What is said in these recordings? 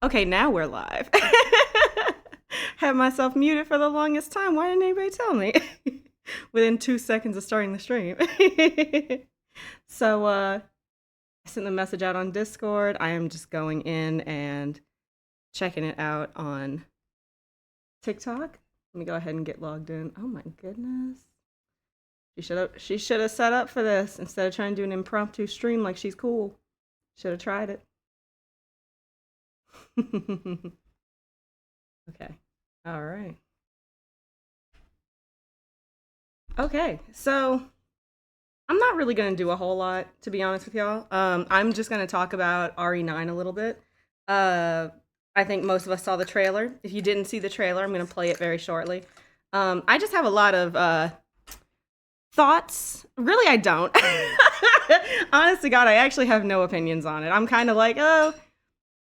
Okay, now we're live. Had myself muted for the longest time. Why didn't anybody tell me? Within 2 seconds of starting the stream. So, I sent the message out on Discord. I am just going in and checking it out on TikTok. Let me go ahead and get logged in. Oh my goodness. She should have set up for this instead of trying to do an impromptu stream like she's cool. Should have tried it. Okay. All right. Okay. So I'm not really gonna do a whole lot, to be honest with y'all. I'm just gonna talk about RE9 a little bit. Uh, I think most of us saw the trailer. If you didn't see the trailer, I'm gonna play it very shortly. I just have a lot of thoughts. Really, I don't. Honest to God, I actually have no opinions on it. I'm kind of like, oh,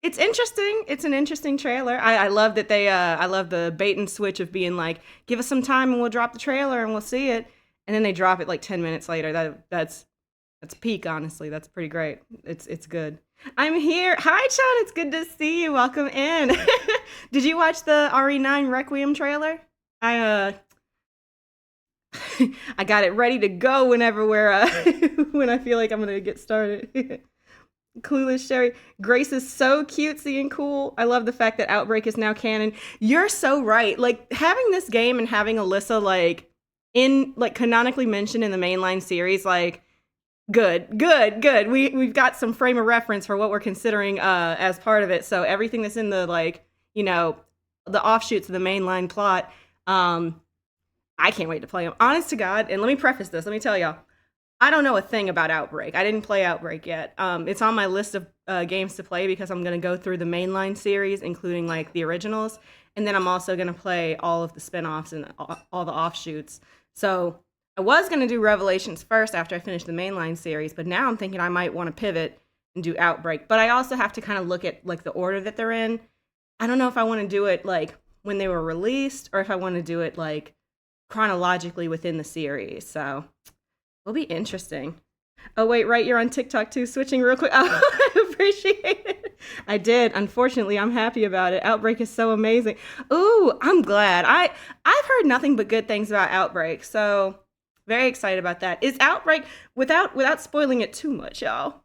it's interesting. It's an interesting trailer. I love that they. I love the bait and switch of being like, give us some time and we'll drop the trailer and we'll see it, and then they drop it like 10 minutes later. That's peak. Honestly, that's pretty great. It's good. I'm here. Hi, Sean. It's good to see you. Welcome in. Did you watch the RE9 Requiem trailer? I I got it ready to go whenever we're when I feel like I'm gonna get started. Clueless Sherry. Grace is so cutesy and cool. I love the fact that Outbreak is now canon. You're so right. Like having this game and having Alyssa like canonically mentioned in the mainline series, like good. We've got some frame of reference for what we're considering as part of it. So everything that's in the the offshoots of the mainline plot, I can't wait to play them. Honest to God, and let me preface this. Let me tell y'all. I don't know a thing about Outbreak. I didn't play Outbreak yet. It's on my list of games to play because I'm going to go through the mainline series, including like the originals, and then I'm also going to play all of the spin-offs and all the offshoots. So I was going to do Revelations first after I finish the mainline series, but now I'm thinking I might want to pivot and do Outbreak. But I also have to kind of look at like the order that they're in. I don't know if I want to do it like when they were released or if I want to do it like chronologically within the series. So it'll be interesting. Oh, wait, right, you're on TikTok too. Switching real quick. Oh, I appreciate it. I did. Unfortunately, I'm happy about it. Outbreak is so amazing. Ooh, I'm glad. I've heard nothing but good things about Outbreak, so very excited about that. Is Outbreak, without spoiling it too much, y'all?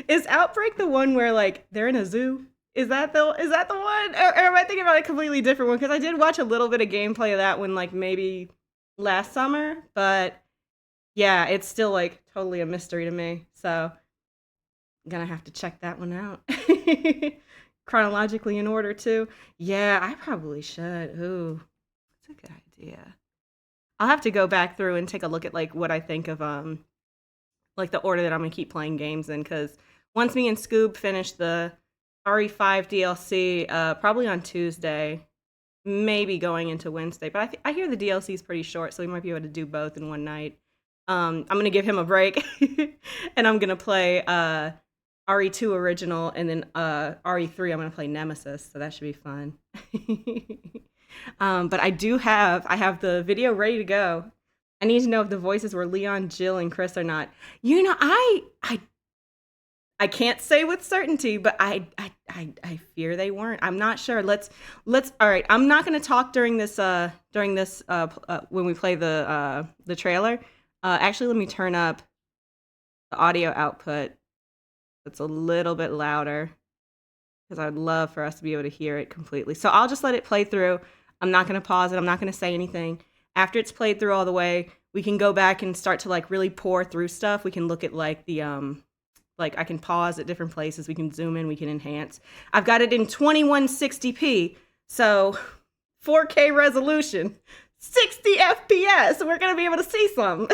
Is Outbreak the one where like they're in a zoo? Is that the one? Or am I thinking about a completely different one? Because I did watch a little bit of gameplay of that one, like maybe last summer, but yeah, it's still like totally a mystery to me. So I'm gonna have to check that one out. Chronologically in order too. Yeah, I probably should. Ooh, that's a good idea. I'll have to go back through and take a look at like what I think of like the order that I'm gonna keep playing games in, because once me and Scoob finish the RE5 DLC, probably on Tuesday, maybe going into Wednesday. But I hear the DLC is pretty short, so we might be able to do both in one night. I'm gonna give him a break, and I'm gonna play RE2 original, and then RE3 I'm gonna play Nemesis, so that should be fun. But I have the video ready to go. I need to know if the voices were Leon, Jill, and Chris or not. You know, I can't say with certainty, but I fear they weren't. I'm not sure. Let's all right. I'm not gonna talk during this when we play the trailer. Actually, let me turn up the audio output. It's a little bit louder because I'd love for us to be able to hear it completely. So I'll just let it play through. I'm not gonna pause it. I'm not gonna say anything. After it's played through all the way, we can go back and start to like really pour through stuff. We can look at like the like I can pause at different places. We can zoom in. We can enhance. I've got it in 2160p, so 4K resolution, 60 FPS. We're gonna be able to see some.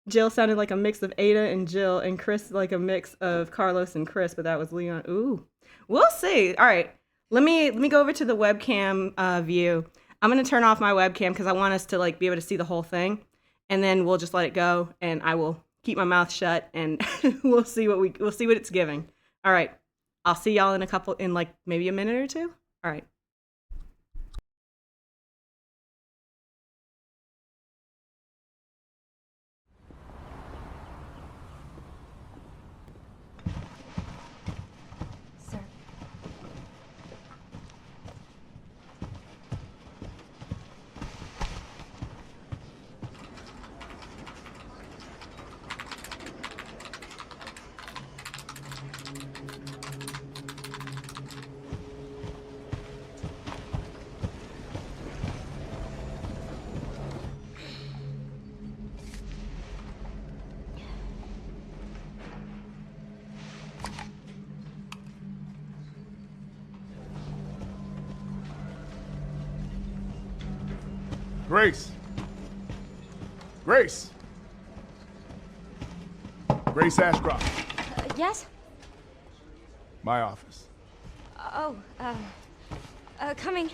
Jill sounded like a mix of Ada and Jill, and Chris like a mix of Carlos and Chris, but that was Leon. Ooh, we'll see. All right, let me go over to the webcam view. I'm gonna turn off my webcam because I want us to like be able to see the whole thing, and then we'll just let it go, and I will keep my mouth shut, and we'll see what it's giving. All right, I'll see y'all in like maybe a minute or two. All right. Sir, Grace! Grace! Grace Ashcroft. Yes? My office. Oh, coming.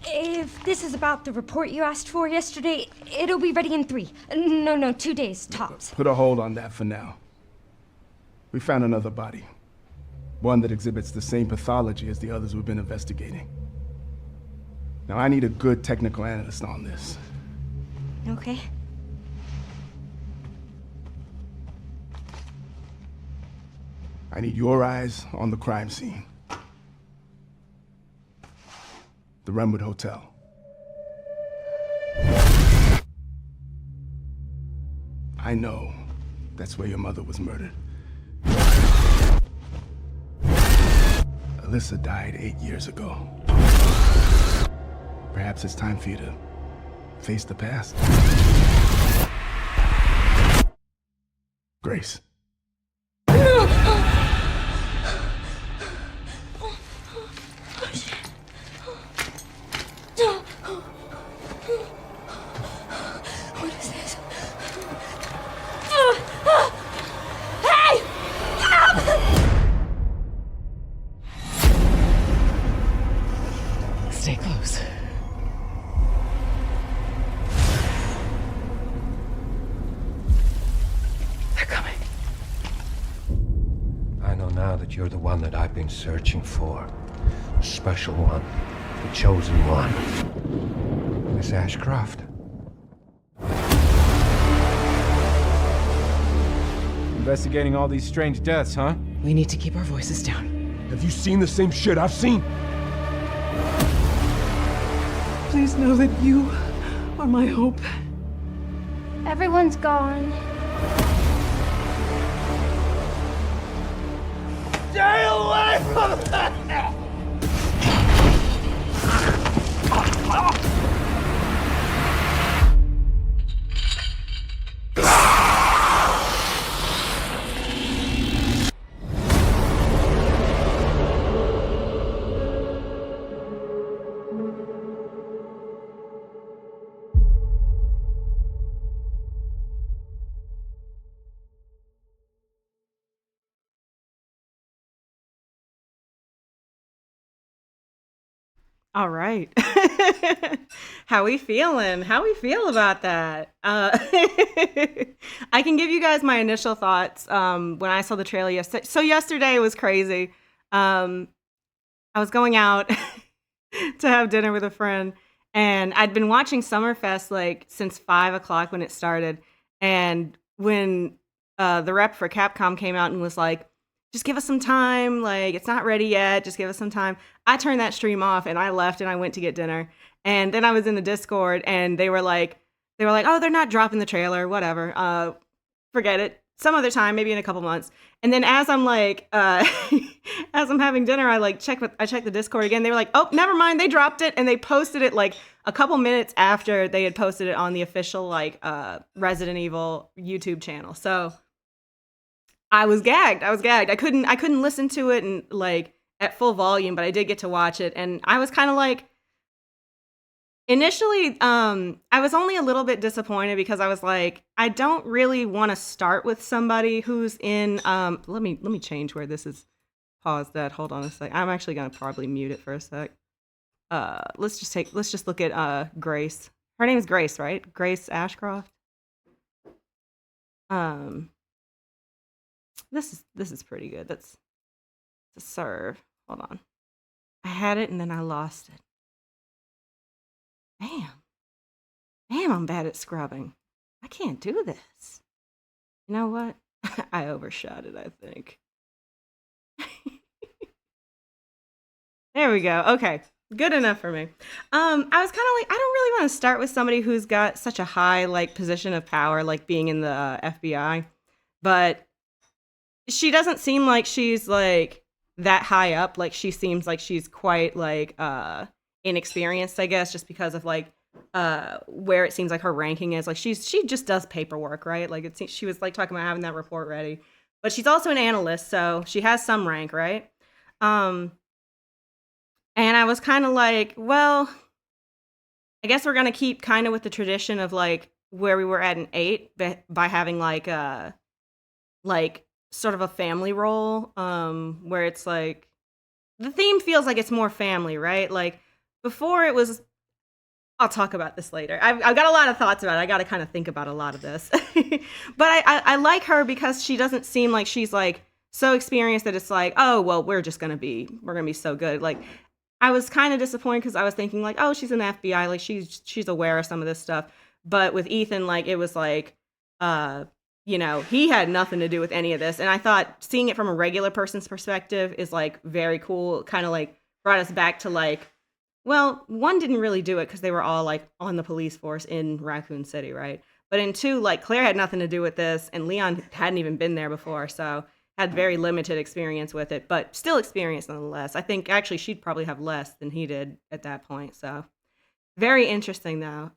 If this is about the report you asked for yesterday, it'll be ready in 3. No, 2 days, tops. Put a hold on that for now. We found another body. One that exhibits the same pathology as the others we've been investigating. Now, I need a good technical analyst on this. Okay. I need your eyes on the crime scene. The Renwood Hotel. I know that's where your mother was murdered. Alyssa died 8 years ago. Perhaps it's time for you to face the past. Grace. What is this? Stay close. They're coming. I know now that you're the one that I've been searching for. The special one. The chosen one. Miss Ashcroft. Investigating all these strange deaths, huh? We need to keep our voices down. Have you seen the same shit I've seen? Please know that you are my hope. Everyone's gone. Stay away from that! All right. How we feeling? How we feel about that? I can give you guys my initial thoughts when I saw the trailer yesterday. So yesterday was crazy. I was going out to have dinner with a friend, and I'd been watching Summerfest like since 5 o'clock when it started. And when the rep for Capcom came out and was like, just give us some time. Like, it's not ready yet. Just give us some time. I turned that stream off and I left and I went to get dinner. And then I was in the Discord and they were like, oh, they're not dropping the trailer, whatever. Forget it. Some other time, maybe in a couple months. And then as I'm like, as I'm having dinner, I check the Discord again. They were like, oh, never mind. They dropped it and they posted it like a couple minutes after they had posted it on the official Resident Evil YouTube channel. So I was gagged. I couldn't listen to it and like at full volume, but I did get to watch it. And I was kind of like, initially, I was only a little bit disappointed because I was like, I don't really want to start with somebody who's in, let me change where this is. Pause that. Hold on a sec. I'm actually going to probably mute it for a sec. Let's just look at, Grace. Her name is Grace, right? Grace Ashcroft. This is pretty good. That's to serve. Hold on. I had it and then I lost it. Damn, I'm bad at scrubbing. I can't do this. You know what? I overshot it, I think. There we go. Okay. Good enough for me. I was kind of like, I don't really want to start with somebody who's got such a high position of power, like being in the FBI. But she doesn't seem like she's like that high up. Like she seems like she's quite inexperienced, I guess, just because of where it seems like her ranking is. Like she just does paperwork, right? Like she was like talking about having that report ready, but she's also an analyst, so she has some rank, right? And I was kind of like, well, I guess we're gonna keep kind of with the tradition of like where we were at in 8 by having like sort of a family role, where it's like the theme feels like it's more family, right? Like before it was. I'll talk about this later. I've got a lot of thoughts about it. I got to kind of think about a lot of this. But I like her because she doesn't seem like she's like so experienced that it's like, oh, well, we're going to be so good. Like I was kind of disappointed because I was thinking like, oh, she's in the FBI. Like she's aware of some of this stuff. But with Ethan, like it was like, he had nothing to do with any of this. And I thought seeing it from a regular person's perspective is like very cool. Kind of like brought us back to like, well, 1 didn't really do it because they were all like on the police force in Raccoon City, right? But in 2, like Claire had nothing to do with this, and Leon hadn't even been there before, so had very limited experience with it, but still experienced nonetheless. I think actually she'd probably have less than he did at that point. So very interesting though.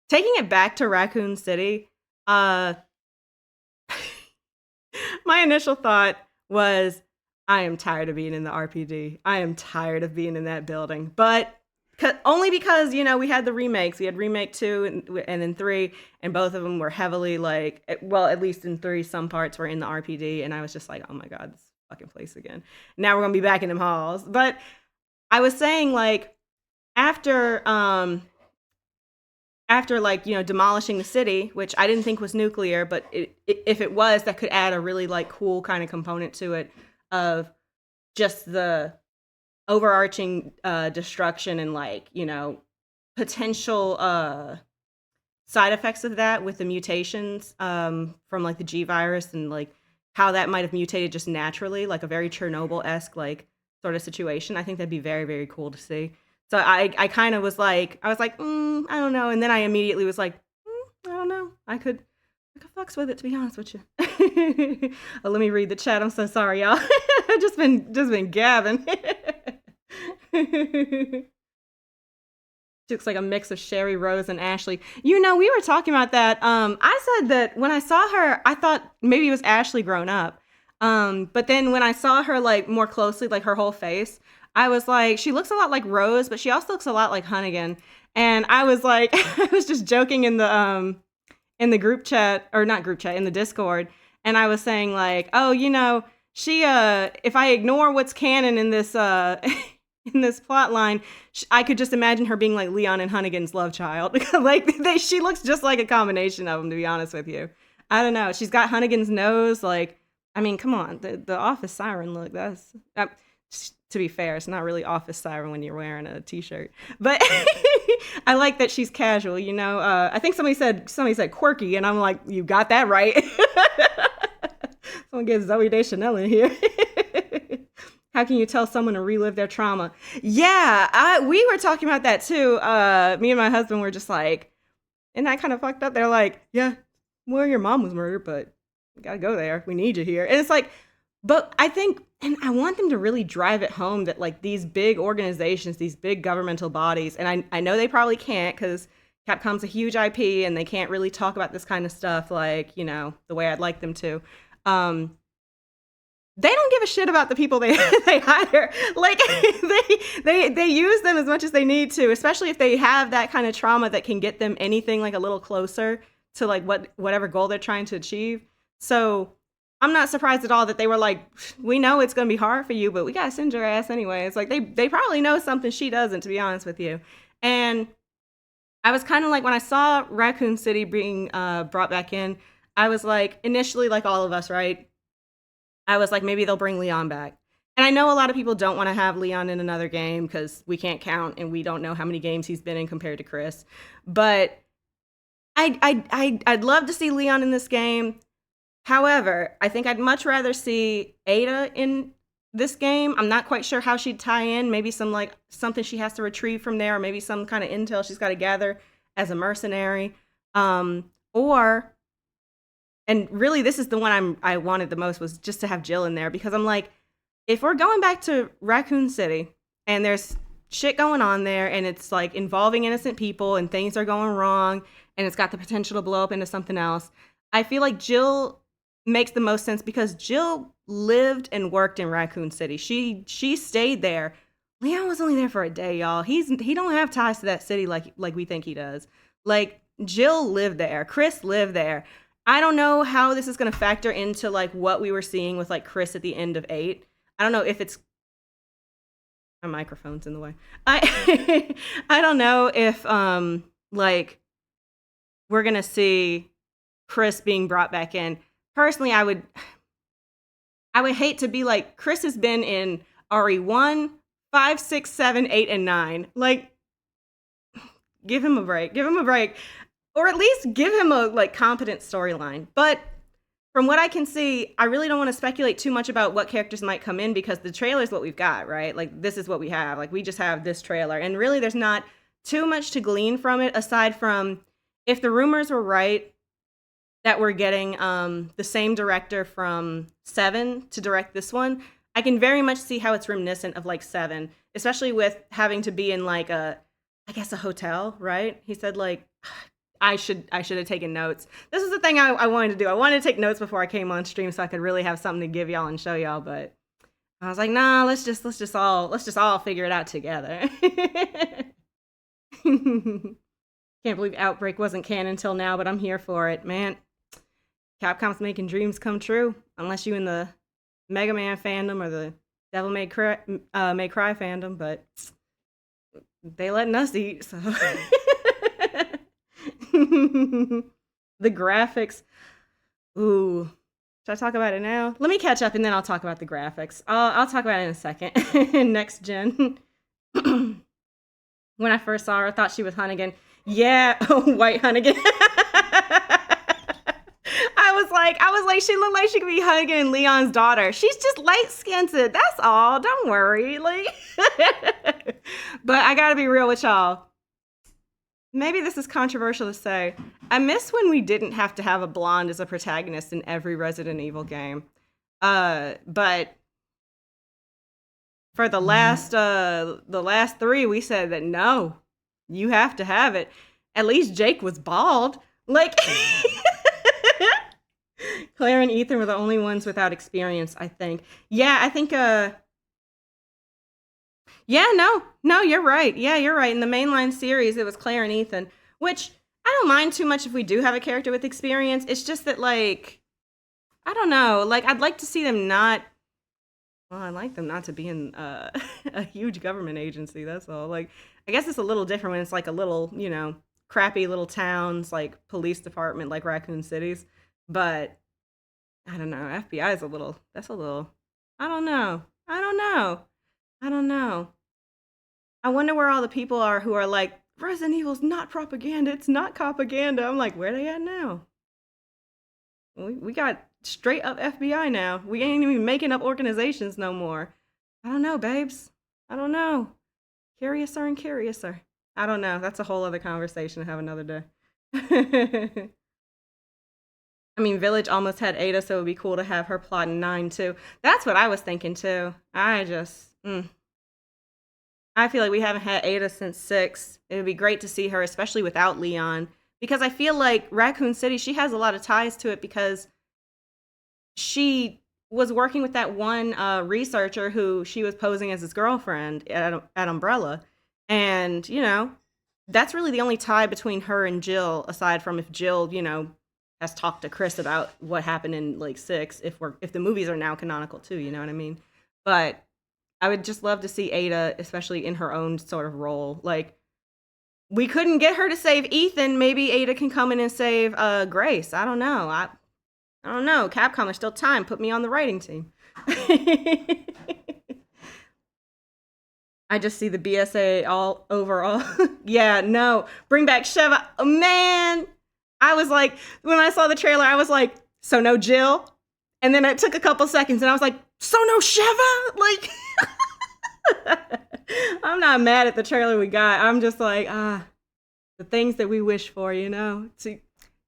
Taking it back to Raccoon City, my initial thought was, I am tired of being in the RPD. I am tired of being in that building. But only because, we had the remakes. We had remake 2 and then 3, and both of them were heavily like, well, at least in 3, some parts were in the RPD. And I was just like, oh my God, this fucking place again. Now we're going to be back in them halls. But I was saying like, after like, demolishing the city, which I didn't think was nuclear, but if it was, that could add a really like cool kind of component to it. Of just the overarching destruction and like, potential side effects of that with the mutations from like the G virus and like how that might have mutated just naturally, like a very Chernobyl-esque like sort of situation. I think that'd be very, very cool to see. So I kind of was like, I don't know. And then I immediately was like, I don't know. I could fucks with it, to be honest with you. Oh, let me read the chat. I'm so sorry, y'all. I've just been gabbing. She looks like a mix of Sherry, Rose, and Ashley. We were talking about that. I said that when I saw her, I thought maybe it was Ashley grown up. But then when I saw her like more closely, like her whole face, I was like, she looks a lot like Rose, but she also looks a lot like Hunnigan. And I was like, I was just joking in the group chat, or not group chat, in the Discord, and I was saying like, oh, she if I ignore what's canon in this in this plot line, I could just imagine her being like Leon and Hunnigan's love child. Like she looks just like a combination of them, to be honest with you. I don't know. She's got Hunnigan's nose. Like, I mean, come on, the Office Siren look. That's to be fair, it's not really Office Siren when you're wearing a t-shirt, but I like that she's casual. I think somebody said quirky, and I'm like, you got that right. Someone get Zoe Deschanel in here. How can you tell someone to relive their trauma? Yeah, we were talking about that too. Me and my husband were just like, isn't that kind of fucked up? They're like, yeah, well, your mom was murdered, but we gotta go there. We need you here. And it's like, but I think, and I want them to really drive it home that like these big organizations, these big governmental bodies, and I know they probably can't because Capcom's a huge IP and they can't really talk about this kind of stuff like, the way I'd like them to. They don't give a shit about the people they hire. Like they use them as much as they need to, especially if they have that kind of trauma that can get them anything like a little closer to like whatever goal they're trying to achieve. So I'm not surprised at all that they were like, we know it's going to be hard for you, but we got to send your ass anyway. It's like they probably know something she doesn't, to be honest with you. And I was kind of like, when I saw Raccoon City being brought back in, I was like, initially, like all of us, right? I was like, maybe they'll bring Leon back. And I know a lot of people don't want to have Leon in another game because we can't count and we don't know how many games he's been in compared to Chris. But I'd love to see Leon in this game. However, I think I'd much rather see Ada in this game. I'm not quite sure how she'd tie in. Maybe something she has to retrieve from there, or maybe some kind of intel she's got to gather as a mercenary. And really, this is the one I wanted the most, was just to have Jill in there, because I'm like, if we're going back to Raccoon City and there's shit going on there, and it's like involving innocent people, and things are going wrong, and it's got the potential to blow up into something else. I feel like Jill makes the most sense because Jill lived and worked in Raccoon City. She stayed there. Leon was only there for a day, y'all. He don't have ties to that city like we think he does. Like, Jill lived there. Chris lived there. I don't know how this is going to factor into like what we were seeing with like Chris at the end of 8. I don't know if it's my microphone's in the way. I I don't know if like we're going to see Chris being brought back in. Personally, I would hate to be like, Chris has been in RE1, 5, 6, 7, 8, and 9. Like, give him a break. Give him a break. Or at least give him a like competent storyline. But from what I can see, I really don't want to speculate too much about what characters might come in because the trailer is what we've got, right? Like, this is what we have. Like, we just have this trailer. And really, there's not too much to glean from it aside from if the rumors were right that we're getting the same director from 7 to direct this one, I can very much see how it's reminiscent of like 7, especially with having to be in like a hotel, right? He said like, I should have taken notes. This is the thing I wanted to do. I wanted to take notes before I came on stream so I could really have something to give y'all and show y'all, but I was like, nah, let's just all figure it out together. Can't believe Outbreak wasn't canon until now, but I'm here for it, man. Capcom's making dreams come true, unless you in the Mega Man fandom or the Devil May Cry fandom, but they letting us eat, so. The graphics. Ooh. Should I talk about it now? Let me catch up and then I'll talk about the graphics. I'll talk about it in a second. Next gen. When I first saw her, I thought she was Hunnigan. Yeah, white Hunnigan. I was like, she looked like she could be Hunnigan and Leon's daughter. She's just light-skinned. That's all. Don't worry. Like, but I gotta be real with y'all. Maybe this is controversial to say. I miss when we didn't have to have a blonde as a protagonist in every Resident Evil game. But for the last 3, we said that no, you have to have it. At least Jake was bald. Like, Claire and Ethan were the only ones without experience, I think. Yeah, I think, yeah, no, you're right. Yeah, you're right. In the mainline series, it was Claire and Ethan, which I don't mind too much if we do have a character with experience. It's just that, like, I don't know. Like, I'd like to see them not, well, I'd like them not to be in a huge government agency, that's all. Like, I guess it's a little different when it's like a little, you know, crappy little towns, like police department, like Raccoon Cities. But I don't know. FBI is that's a little, I don't know. I wonder where all the people are who are like, Resident Evil's not propaganda. It's not propaganda. I'm like, where they at now? We got straight up FBI now. We ain't even making up organizations no more. I don't know, babes. I don't know. Curiouser and curiouser. I don't know. That's a whole other conversation to have another day. I mean, Village almost had Ada, so it would be cool to have her plot in 9 too. That's what I was thinking too. I feel like we haven't had Ada since 6. It would be great to see her, especially without Leon, because I feel like Raccoon City, she has a lot of ties to it because she was working with that one researcher who she was posing as his girlfriend at Umbrella. And, you know, that's really the only tie between her and Jill, aside from if Jill, you know, has talked to Chris about what happened in like 6, if the movies are now canonical too, you know what I mean? But I would just love to see Ada, especially in her own sort of role. Like, we couldn't get her to save Ethan. Maybe Ada can come in and save Grace. I don't know. I don't know. Capcom, there's still time. Put me on the writing team. I just see the BSA all overall. Yeah, no. Bring back Sheva. Oh, man. I was like, when I saw the trailer, I was like, so no Jill? And then it took a couple seconds and I was like, so no Sheva? Like, I'm not mad at the trailer we got. I'm just like, the things that we wish for, you know? So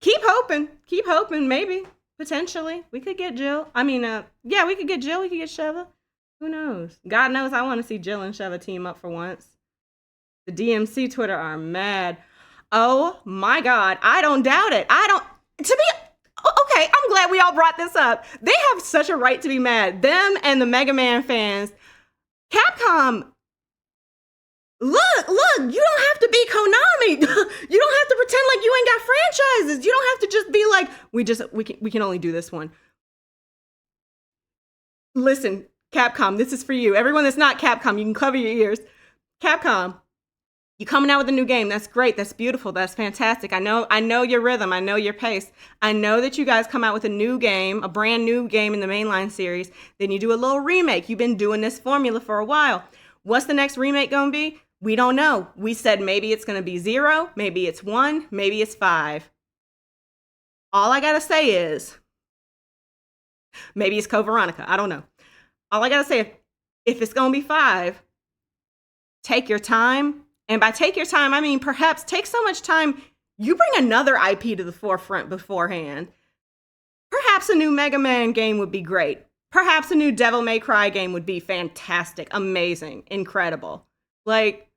keep hoping, maybe, potentially. We could get Jill. I mean, yeah, we could get Jill, we could get Sheva. Who knows? God knows I want to see Jill and Sheva team up for once. The DMC Twitter are mad. Oh my God. I don't doubt it. Okay, I'm glad we all brought this up. They have such a right to be mad. Them and the Mega Man fans. Capcom, look, you don't have to be Konami. You don't have to pretend like you ain't got franchises. You don't have to just be like, we can only do this one. Listen, Capcom, this is for you. Everyone that's not Capcom, you can cover your ears. Capcom, you coming out with a new game. That's great. That's beautiful. That's fantastic. I know your rhythm. I know your pace. I know that you guys come out with a new game, a brand new game in the mainline series. Then you do a little remake. You've been doing this formula for a while. What's the next remake going to be? We don't know. We said maybe it's going to be 0, maybe it's 1, maybe it's 5. All I got to say is, maybe it's Code Veronica. I don't know. All I got to say, if it's going to be 5, take your time. And by take your time, I mean perhaps take so much time, you bring another IP to the forefront beforehand. Perhaps a new Mega Man game would be great. Perhaps a new Devil May Cry game would be fantastic, amazing, incredible. Like,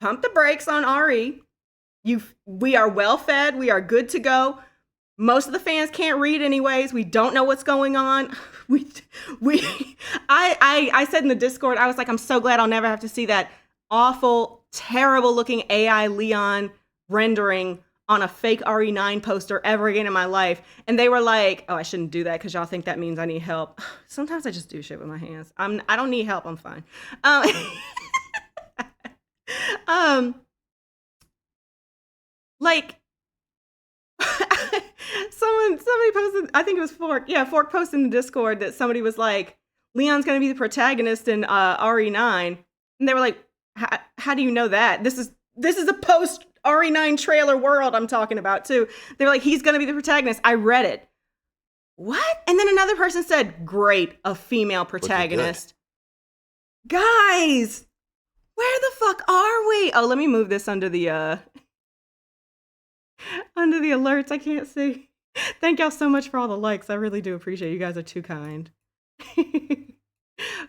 pump the brakes on RE. We are well fed. We are good to go. Most of the fans can't read anyways. We don't know what's going on. I said in the Discord, I was like, I'm so glad I'll never have to see that awful, terrible looking AI Leon rendering on a fake RE9 poster ever again in my life. And they were like, oh, I shouldn't do that because y'all think that means I need help. Sometimes I just do shit with my hands. I don't need help. I'm fine. Like, somebody posted, I think it was Fork. Yeah, Fork posted in the Discord that somebody was like, Leon's going to be the protagonist in RE9. And they were like, how do you know that? This is a post RE9 trailer world I'm talking about too. They were like, he's going to be the protagonist. I read it. What? And then another person said, great, a female protagonist. Guys, where the fuck are we? Oh, let me move this under the alerts. I can't see. Thank y'all so much for all the likes. I really do appreciate it. You guys are too kind.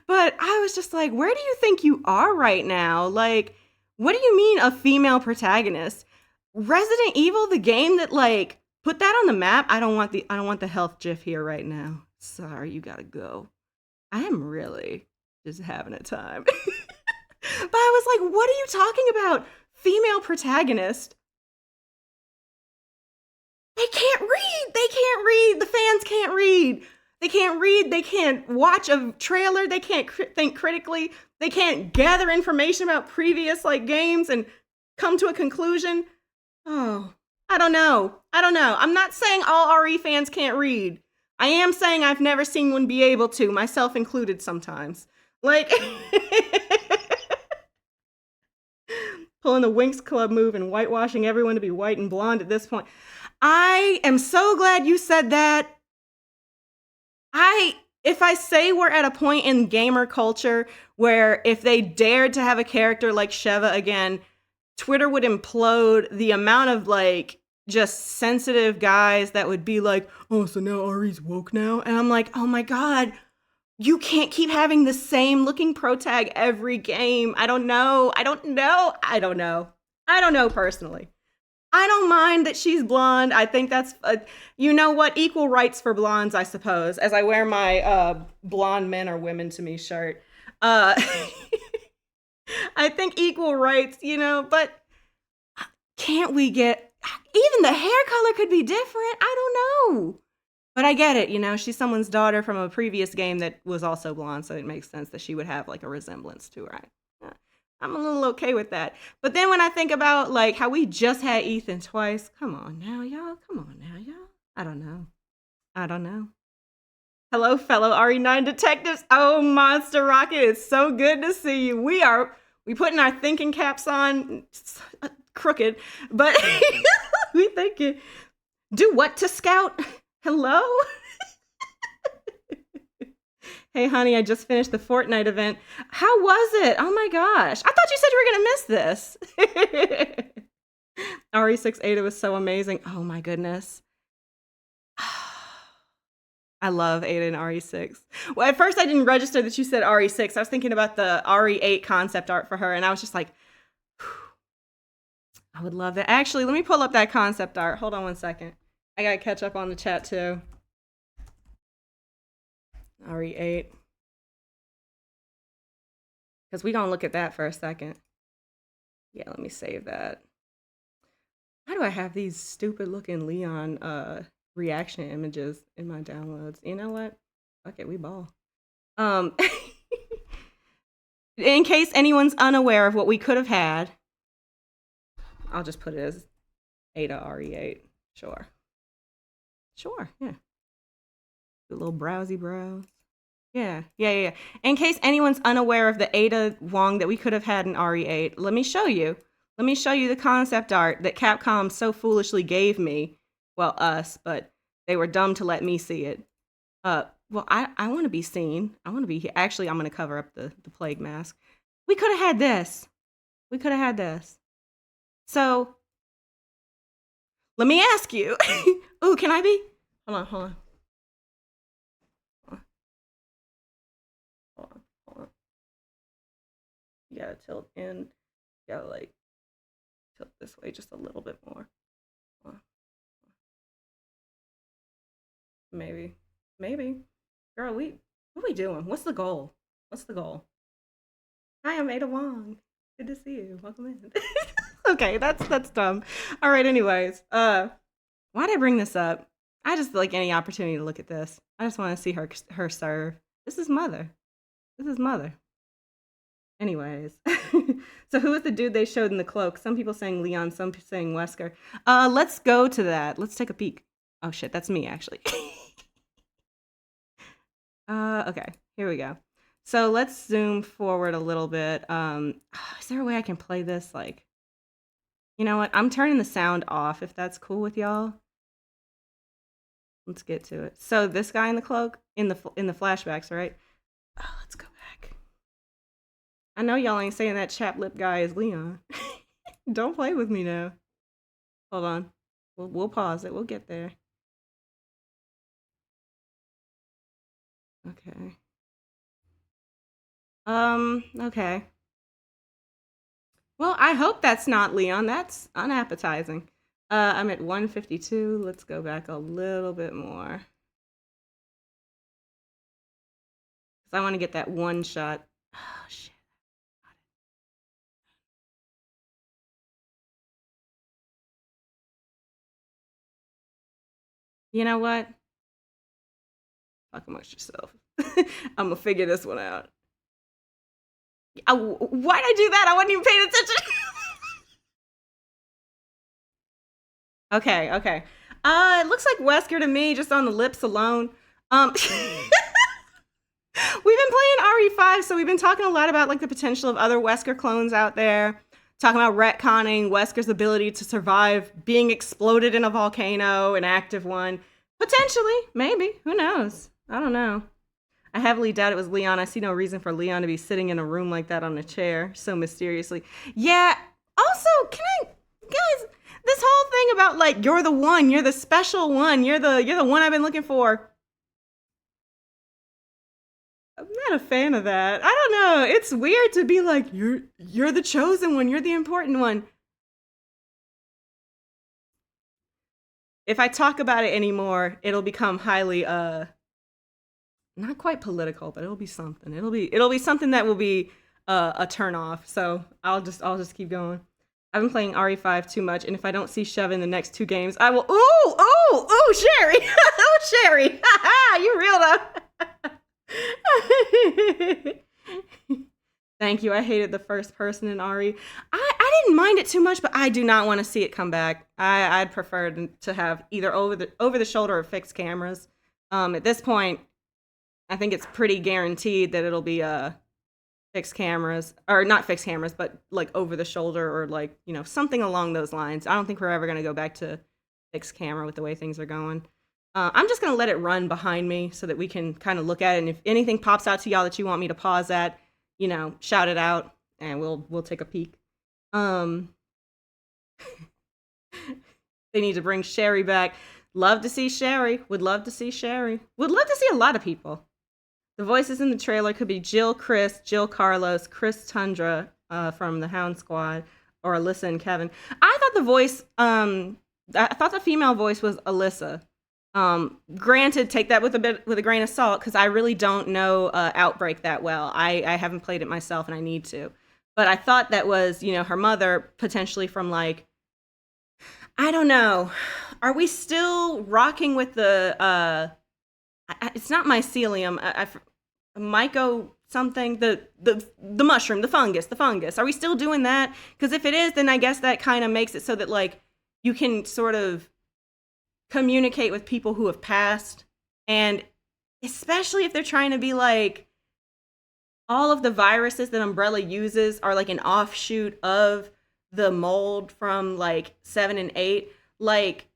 But I was just like, where do you think you are right now? Like, what do you mean a female protagonist? Resident Evil, the game that like put that on the map. I don't want the health gif here right now. Sorry, you gotta go. I am really just having a time. But I was like, what are you talking about? Female protagonist? They can't read. They can't read. The fans can't read. They can't read. They can't watch a trailer. They can't think critically. They can't gather information about previous like games and come to a conclusion. Oh, I don't know. I'm not saying all RE fans can't read. I am saying I've never seen one be able to, myself included sometimes. Like, pulling the Winx Club move and whitewashing everyone to be white and blonde at this point. I am so glad you said that. If I say we're at a point in gamer culture where if they dared to have a character like Sheva again, Twitter would implode. The amount of like just sensitive guys that would be like, oh, so now Ari's woke now? And I'm like, oh my God, you can't keep having the same looking pro tag every game. I don't know personally. I don't mind that she's blonde. I think that's, you know what, equal rights for blondes, I suppose, as I wear my blonde men are women to me shirt. I think equal rights, you know, but can't we get, even the hair color could be different. I don't know. But I get it, you know, she's someone's daughter from a previous game that was also blonde, so it makes sense that she would have like a resemblance to her. I'm a little okay with that. But then when I think about like how we just had Ethan twice, come on now, y'all. I don't know. Hello, fellow RE9 detectives. Oh, Monster Rocket, it's so good to see you. We putting our thinking caps on, crooked, but we thinking, do what to scout? Hello? Hey, honey, I just finished the Fortnite event. How was it? Oh my gosh. I thought you said you were going to miss this. RE6 Ada was so amazing. Oh my goodness. I love Ada and RE6. Well, at first I didn't register that you said RE6. I was thinking about the RE8 concept art for her, and I was just like, I would love that. Actually, let me pull up that concept art. Hold on one second. I gotta catch up on the chat too. RE8. Because we gonna look at that for a second. Yeah, let me save that. Why do I have these stupid looking Leon reaction images in my downloads? You know what? Okay, we ball. In case anyone's unaware of what we could have had, I'll just put it as Ada RE8. Sure. Sure, yeah. The little browsy brows. Yeah. In case anyone's unaware of the Ada Wong that we could have had in RE8, let me show you. Let me show you the concept art that Capcom so foolishly gave me. Well, us, but they were dumb to let me see it. Well, I want to be seen. I want to be here. Actually, I'm going to cover up the plague mask. We could have had this. We could have had this. So, let me ask you. Ooh, can I be? Hold on. You gotta tilt in. You gotta like tilt this way just a little bit more. Maybe. Girl, what are we doing? What's the goal? Hi, I'm Ada Wong. Good to see you. Welcome in. Okay, that's dumb. All right, anyways. Why'd I bring this up? I just like any opportunity to look at this. I just want to see her serve. This is mother. Anyways. So who was the dude they showed in the cloak? Some people saying Leon, some saying Wesker. Let's go to that. Let's take a peek. Oh shit, that's me actually. Okay, here we go. So let's zoom forward a little bit. Is there a way I can play this? Like, you know what? I'm turning the sound off if that's cool with y'all. Let's get to it. So this guy in the cloak, in the flashbacks, right? Oh, let's go back. I know y'all ain't saying that chap lip guy is Leon. Don't play with me now. Hold on. We'll pause it. We'll get there. Okay. Okay. Well, I hope that's not Leon. That's unappetizing. I'm at 152. Let's go back a little bit more. Because I want to get that one shot. Oh, shit. You know what? Fuck amongst yourself. I'm gonna figure this one out. Why'd I do that? I wasn't even paying attention. Okay. It looks like Wesker to me, just on the lips alone. We've been playing RE5, so we've been talking a lot about like the potential of other Wesker clones out there. Talking about retconning Wesker's ability to survive being exploded in a volcano, an active one. Potentially, maybe. Who knows? I don't know. I heavily doubt it was Leon. I see no reason for Leon to be sitting in a room like that on a chair so mysteriously. Yeah. Also, guys, this whole thing about like you're the one, you're the special one, you're the one I've been looking for. I'm not a fan of that. I don't know. It's weird to be like you're the chosen one, you're the important one. If I talk about it anymore, it'll become highly not quite political, but it'll be something. It'll be something that will be a turn off. So I'll just keep going. I've been playing RE5 too much, and if I don't see Chev in the next 2 games, I will. Ooh, Sherry, oh Sherry, you real though. Thank you. I hated the first person in RE. I didn't mind it too much, but I do not want to see it come back. I'd prefer to have either over the shoulder or fixed cameras. At this point, I think it's pretty guaranteed that it'll be fixed cameras, or not fixed cameras, but like over the shoulder or like, you know, something along those lines. I don't think we're ever going to go back to fixed camera with the way things are going. I'm just going to let it run behind me so that we can kind of look at it. And if anything pops out to y'all that you want me to pause at, you know, shout it out and we'll take a peek. They need to bring Sherry back. Love to see Sherry. Would love to see Sherry. Would love to see a lot of people. The voices in the trailer could be Jill Chris, Jill Carlos, Chris Tundra from the Hound Squad, or Alyssa and Kevin. I thought the voice, I thought the female voice was Alyssa. Granted, take that with a grain of salt, because I really don't know Outbreak that well. I haven't played it myself, and I need to. But I thought that was, her mother, potentially from like, I don't know. Are we still rocking with the, it's not mycelium, myco something, the mushroom, the fungus. Are we still doing that? Because if it is, then I guess that kind of makes it so that like you can sort of communicate with people who have passed, and especially if they're trying to be like, all of the viruses that Umbrella uses are like an offshoot of the mold from like 7 and 8. Like,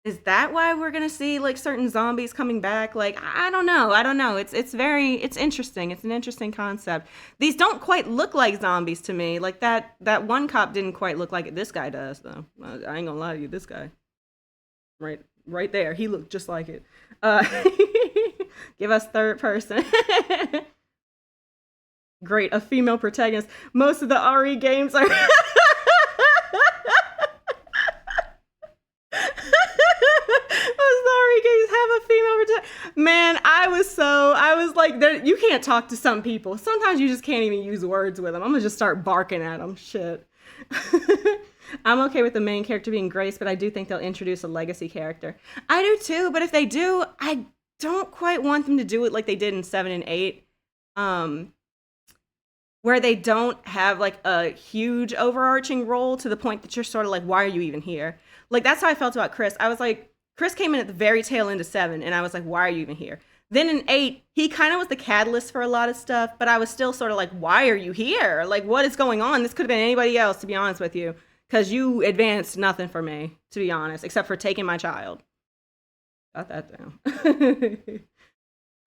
is that why we're gonna see like certain zombies coming back? Like, I don't know. It's interesting. It's an interesting concept. These don't quite look like zombies to me. Like that one cop didn't quite look like it. This guy does though. I ain't gonna lie to you. This guy, right there, he looked just like it. Give us third person. Great, a female protagonist. Most of the RE games are. Man, I was like, you can't talk to some people. Sometimes you just can't even use words with them. I'm gonna just start barking at them. Shit. I'm okay with the main character being Grace, but I do think they'll introduce a legacy character. I do too, but if they do, I don't quite want them to do it like they did in 7 and 8. Where they don't have like a huge overarching role to the point that you're sort of like, why are you even here? Like, that's how I felt about Chris. I was like, Chris came in at the very tail end of 7, and I was like, why are you even here? Then in 8, he kind of was the catalyst for a lot of stuff, but I was still sort of like, why are you here? Like, what is going on? This could have been anybody else, to be honest with you, because you advanced nothing for me, to be honest, except for taking my child. Got that down.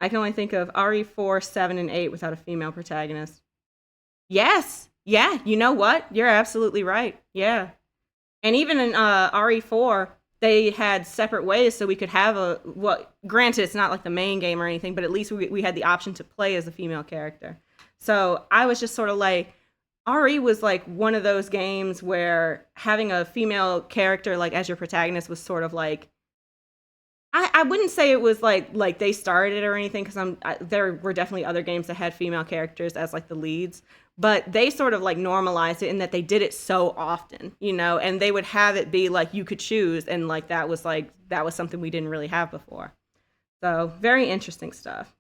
I can only think of RE4, 7, and 8 without a female protagonist. Yes. Yeah. You know what? You're absolutely right. Yeah. And even in RE4, they had separate ways so we could have granted, it's not like the main game or anything, but at least we had the option to play as a female character. So I was just sort of like, RE was like one of those games where having a female character like as your protagonist was sort of like, I wouldn't say it was like they started it or anything, because there were definitely other games that had female characters as like the leads, but they sort of like normalized it in that they did it so often, and they would have it be like you could choose, and like that was something we didn't really have before. So very interesting stuff.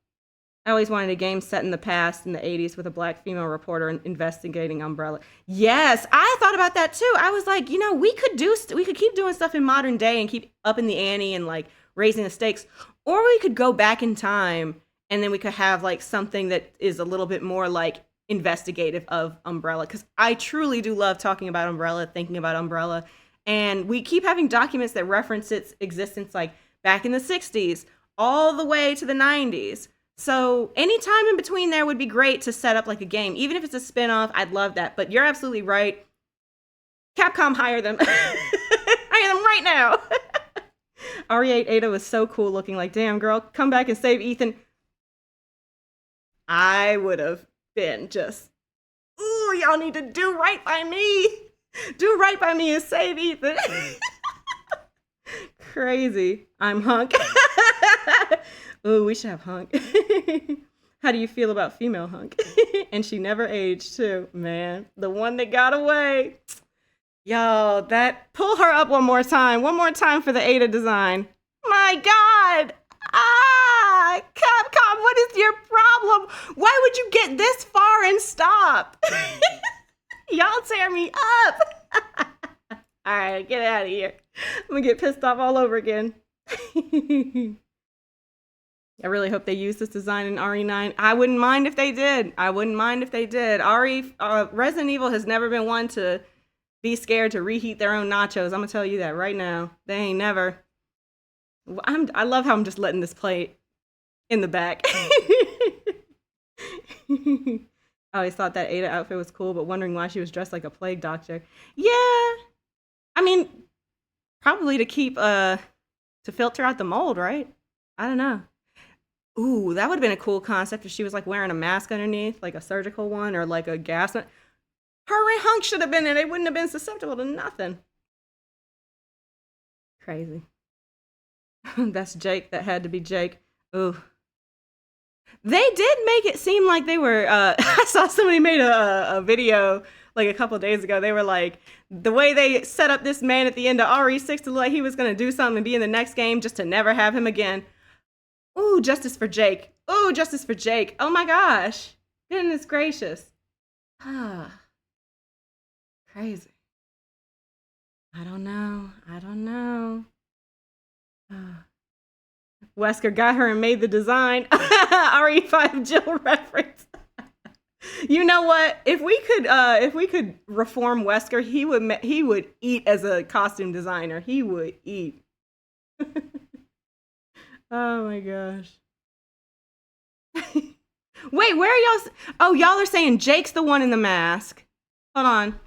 I always wanted a game set in the past in the 80s with a black female reporter investigating Umbrella. Yes, I thought about that too. I was like, we could keep doing stuff in modern day and keep upping the ante and like raising the stakes, or we could go back in time and then we could have like something that is a little bit more like investigative of Umbrella, because I truly do love talking about Umbrella, thinking about Umbrella, and we keep having documents that reference its existence like back in the 60s all the way to the 90s. So any time in between there would be great to set up like a game. Even if it's a spin-off, I'd love that. But you're absolutely right. Capcom, hire them. Hire them right now. RE8 Ada was so cool looking, like, damn girl, come back and save Ethan. I would have been just, ooh, y'all need to do right by me. Do right by me and save Ethan. Crazy. I'm Hunk. Ooh, we should have Hunk. How do you feel about female Hunk? And she never aged too, man. The one that got away. Yo, pull her up one more time for the Ada design. My God. Capcom, what is your problem? Why would you get this far and stop? Y'all tear me up. All right, get out of here. I'm gonna get pissed off all over again. I really hope they use this design in RE9. I wouldn't mind if they did. Resident Evil has never been one to be scared to reheat their own nachos. I'm gonna tell you that right now. They ain't never. I love how I'm just letting this play in the back. I always thought that Ada outfit was cool, but wondering why she was dressed like a plague doctor. Yeah, I mean, probably to keep to filter out the mold, right? I don't know. Ooh, that would have been a cool concept if she was like wearing a mask underneath, like a surgical one or like a gas one. Her and Hunk should have been there. They wouldn't have been susceptible to nothing. Crazy. That's Jake. That had to be Jake. Ooh. They did make it seem like they were, I saw somebody made a video like a couple days ago. They were like, the way they set up this man at the end of RE6 to look like he was going to do something and be in the next game just to never have him again. Ooh, justice for Jake. Ooh, justice for Jake. Oh my gosh. Goodness gracious. Ah. Crazy. I don't know. Wesker got her and made the design. RE5 Jill reference. You know what? If we could reform Wesker, he would eat as a costume designer. He would eat. Oh my gosh. Wait, where are y'all? Oh, y'all are saying Jake's the one in the mask. Hold on.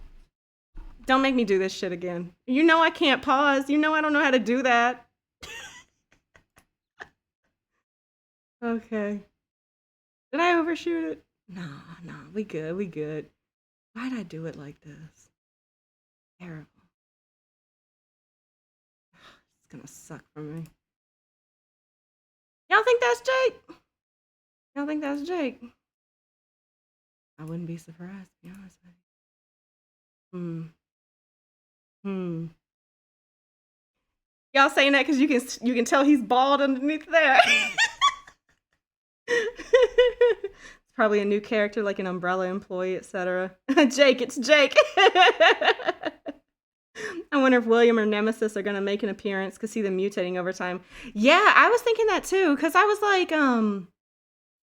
Don't make me do this shit again. You know I can't pause. You know I don't know how to do that. Okay. Did I overshoot it? No, we good. Why'd I do it like this? Terrible. It's gonna suck for me. Y'all think that's Jake? Y'all think that's Jake? I wouldn't be surprised, to be honest with you. Y'all saying that because you can tell he's bald underneath there. It's probably a new character, like an Umbrella employee, etc. Jake, it's Jake. I wonder if William or Nemesis are gonna make an appearance because see them mutating over time. Yeah, I was thinking that too, because I was like,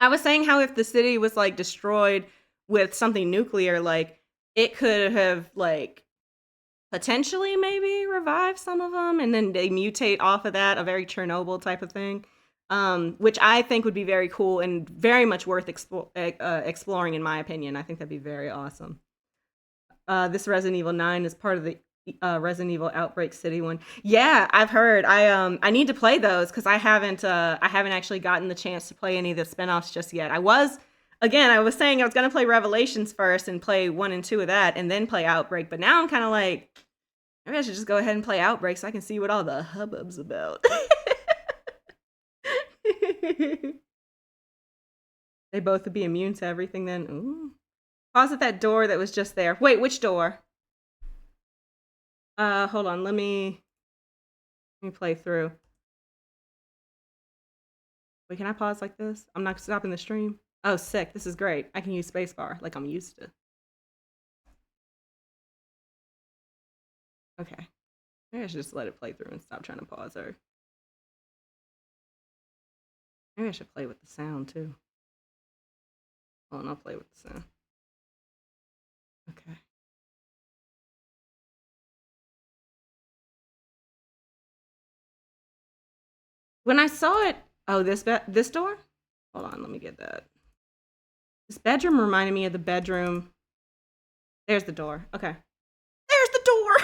I was saying how if the city was like destroyed with something nuclear, like it could have like potentially maybe revived some of them, and then they mutate off of that, a very Chernobyl type of thing. Which I think would be very cool and very much worth exploring, in my opinion. I think that'd be very awesome. This Resident Evil 9 is part of the Resident Evil Outbreak City one. Yeah, I've heard. I need to play those because I haven't actually gotten the chance to play any of the spinoffs just yet. I was saying I was gonna play Revelations first and play 1 and 2 of that, and then play Outbreak. But now I'm kind of like, maybe I should just go ahead and play Outbreak so I can see what all the hubbub's about. They both would be immune to everything then. Ooh. Pause at that door that was just there. Wait, which door? Hold on, let me play through. Wait, can I pause like this? I'm not stopping the stream. Oh, sick. This is great. I can use spacebar like I'm used to. Okay. Maybe I should just let it play through and stop trying to pause her. Maybe I should play with the sound too. Oh, and I'll play with the sound. Okay. When I saw it, oh, this door? Hold on, let me get that. This bedroom reminded me of the bedroom. There's the door. Okay. There's the door!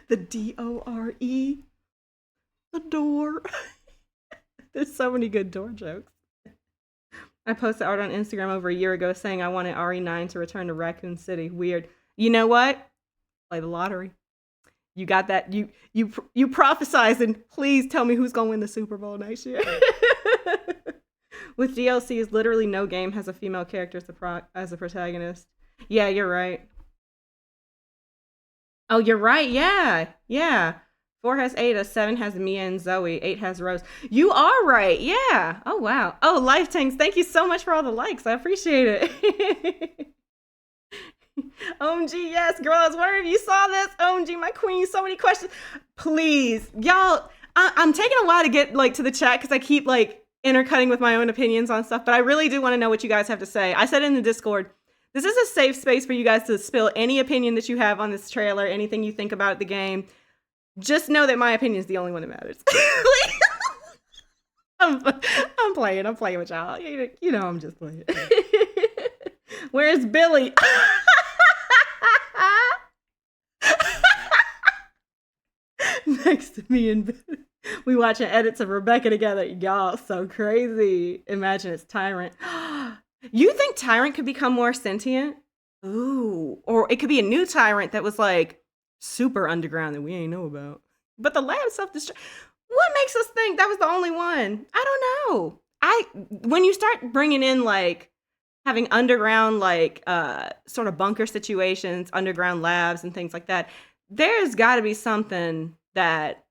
The D-O-R-E. The door. There's so many good door jokes. I posted art on Instagram over a year ago saying I wanted RE9 to return to Raccoon City. Weird. You know what? Play the lottery. You got that. You prophesized, and please tell me who's going to win the Super Bowl next year. With DLCs, literally no game has a female character as a protagonist. Yeah, you're right. Oh, you're right. Yeah. 4 has Ada, 7 has Mia and Zoe, 8 has Rose. You are right. Yeah. Oh, wow. Oh, Life Tanks, thank you so much for all the likes. I appreciate it. OMG, yes, girl. I was wondering if you saw this. OMG, my queen. So many questions. Please, y'all. I'm taking a while to get like to the chat because I keep like intercutting with my own opinions on stuff. But I really do want to know what you guys have to say. I said in the Discord, this is a safe space for you guys to spill any opinion that you have on this trailer, anything you think about the game. Just know that my opinion is the only one that matters. I'm playing with y'all. You know I'm just playing. Where's Billy? Next to me and Billy. We watching edits of Rebecca together. Y'all, so crazy. Imagine it's Tyrant. You think Tyrant could become more sentient? Ooh, or it could be a new tyrant that was like super underground that we ain't know about. But the lab self-destruct. What makes us think that was the only one? I don't know. When you start bringing in like having underground like sort of bunker situations, underground labs and things like that, there's got to be something that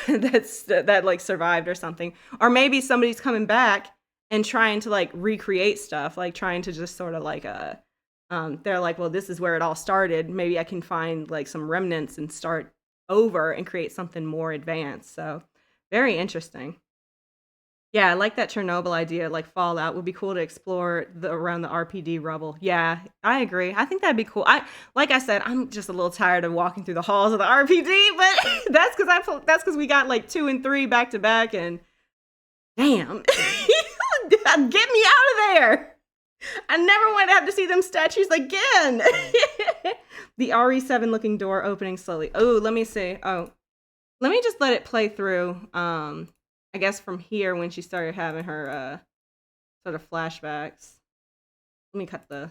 that like survived or something. Or maybe somebody's coming back and trying to like recreate stuff, like trying to just sort of like they're like, well, this is where it all started. Maybe I can find like some remnants and start over and create something more advanced. So very interesting. Yeah, I like that Chernobyl idea, like Fallout would be cool to explore around the RPD rubble. Yeah, I agree. I think that'd be cool. Like I said, I'm just a little tired of walking through the halls of the RPD, but that's because we got like 2 and 3 back to back, and damn, get me out of there. I never want to have to see them statues again. The RE7 looking door opening slowly. Oh, let me see. Oh, let me just let it play through. I guess from here when she started having her sort of flashbacks. Let me cut the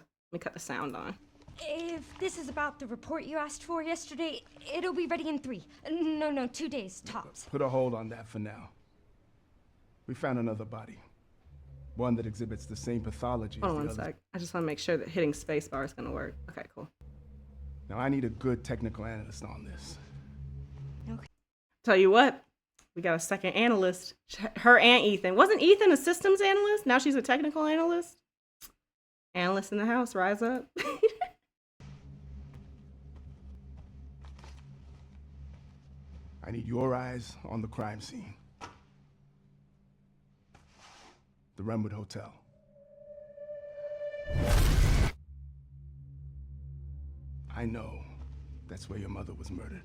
sound on. If this is about the report you asked for yesterday, it'll be ready in 3. No, 2 days tops. Put a hold on that for now. We found another body. One that exhibits the same pathology as Hold the on one others. sec. I just want to make sure that hitting spacebar is going to work. Okay, cool. Now I need a good technical analyst on this. Okay. Tell you what, we got a second analyst. Her and Ethan. Wasn't Ethan a systems analyst? Now she's a technical analyst? Analyst in the house, rise up. I need your eyes on the crime scene. The Renwood Hotel. I know that's where your mother was murdered.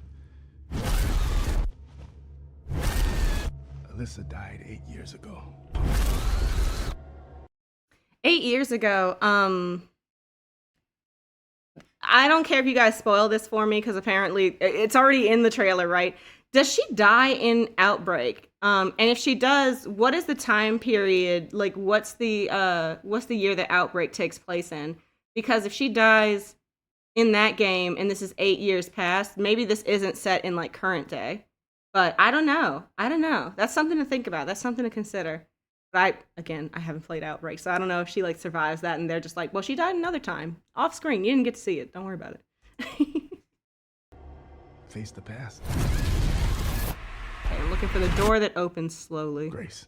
Alyssa died 8 years ago. 8 years ago, I don't care if you guys spoil this for me because apparently it's already in the trailer, right? Does she die in Outbreak? And if she does, what is the time period? Like, what's the year that Outbreak takes place in? Because if she dies in that game and this is 8 years past, maybe this isn't set in like current day. But I don't know. That's something to think about. That's something to consider. But I haven't played Outbreak, so I don't know if she like survives that and they're just like, well, she died another time. Off screen. You didn't get to see it. Don't worry about it. Face the past. Okay, I'm looking for the door that opens slowly. Grace.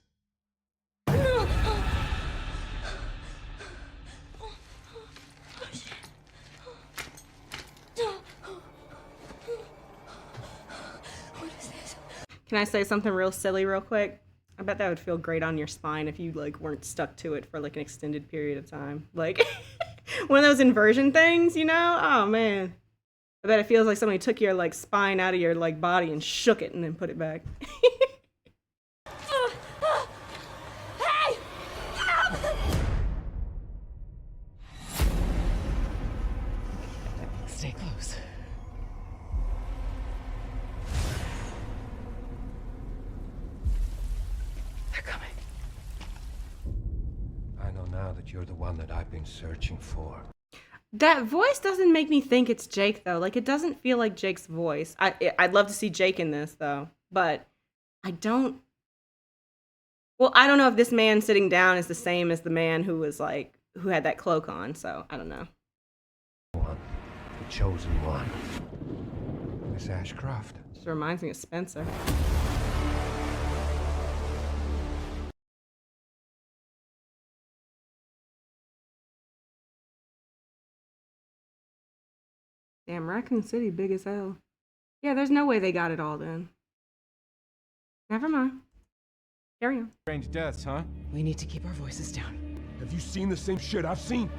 Can I say something real silly real quick? I bet that would feel great on your spine if you like weren't stuck to it for like an extended period of time. Like one of those inversion things, you know? Oh man. I bet it feels like somebody took your like spine out of your like body and shook it and then put it back. Hey! Help! Stay close. They're coming. I know now that you're the one that I've been searching for. That voice doesn't make me think it's Jake though. Like it doesn't feel like Jake's voice. I'd love to see Jake in this though, but I don't. Well, I don't know if this man sitting down is the same as the man who was like who had that cloak on. So I don't know. One, the chosen one. Miss Ashcroft. Just reminds me of Spencer. Damn, Raccoon City big as hell. Yeah, there's no way they got it all then. Never mind. Carry on. Strange deaths, huh? We need to keep our voices down. Have you seen the same shit I've seen?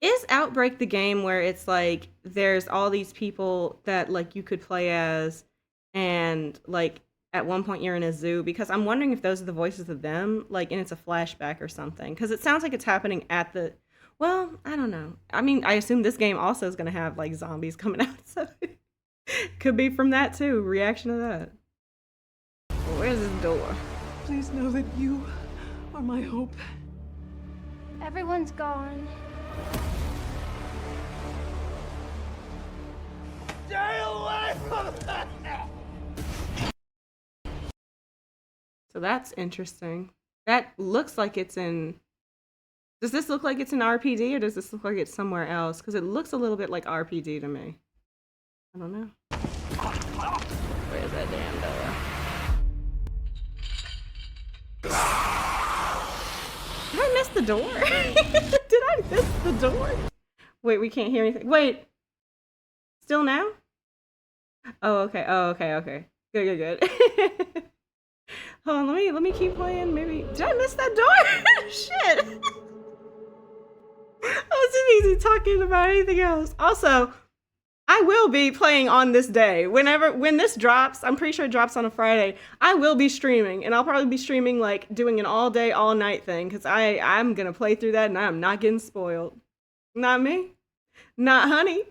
Is Outbreak the game where it's like there's all these people that like you could play as and like at one point you're in a zoo? Because I'm wondering if those are the voices of them, like, and it's a flashback or something. Because it sounds like it's happening at the. Well, I don't know. I mean, I assume this game also is going to have like zombies coming out, so could be from that too. Reaction to that. Where's this door? Please know that you are my hope. Everyone's gone. So that's interesting. That looks like it's in. Does this look like it's in RPD or does this look like it's somewhere else? Because it looks a little bit like RPD to me. I don't know. Where's that damn door? Did I miss the door? Did I miss the door? Wait, we can't hear anything. Wait. Still now? Oh, okay. Oh, okay, okay. Good, good, good. Hold on, let me keep playing. Maybe did I miss that door? Shit. I was too busy talking about anything else. Also, I will be playing on this day. When this drops, I'm pretty sure it drops on a Friday. I will be streaming, and I'll probably be streaming like doing an all day, all night thing because I'm gonna play through that, and I'm not getting spoiled. Not me. Not honey.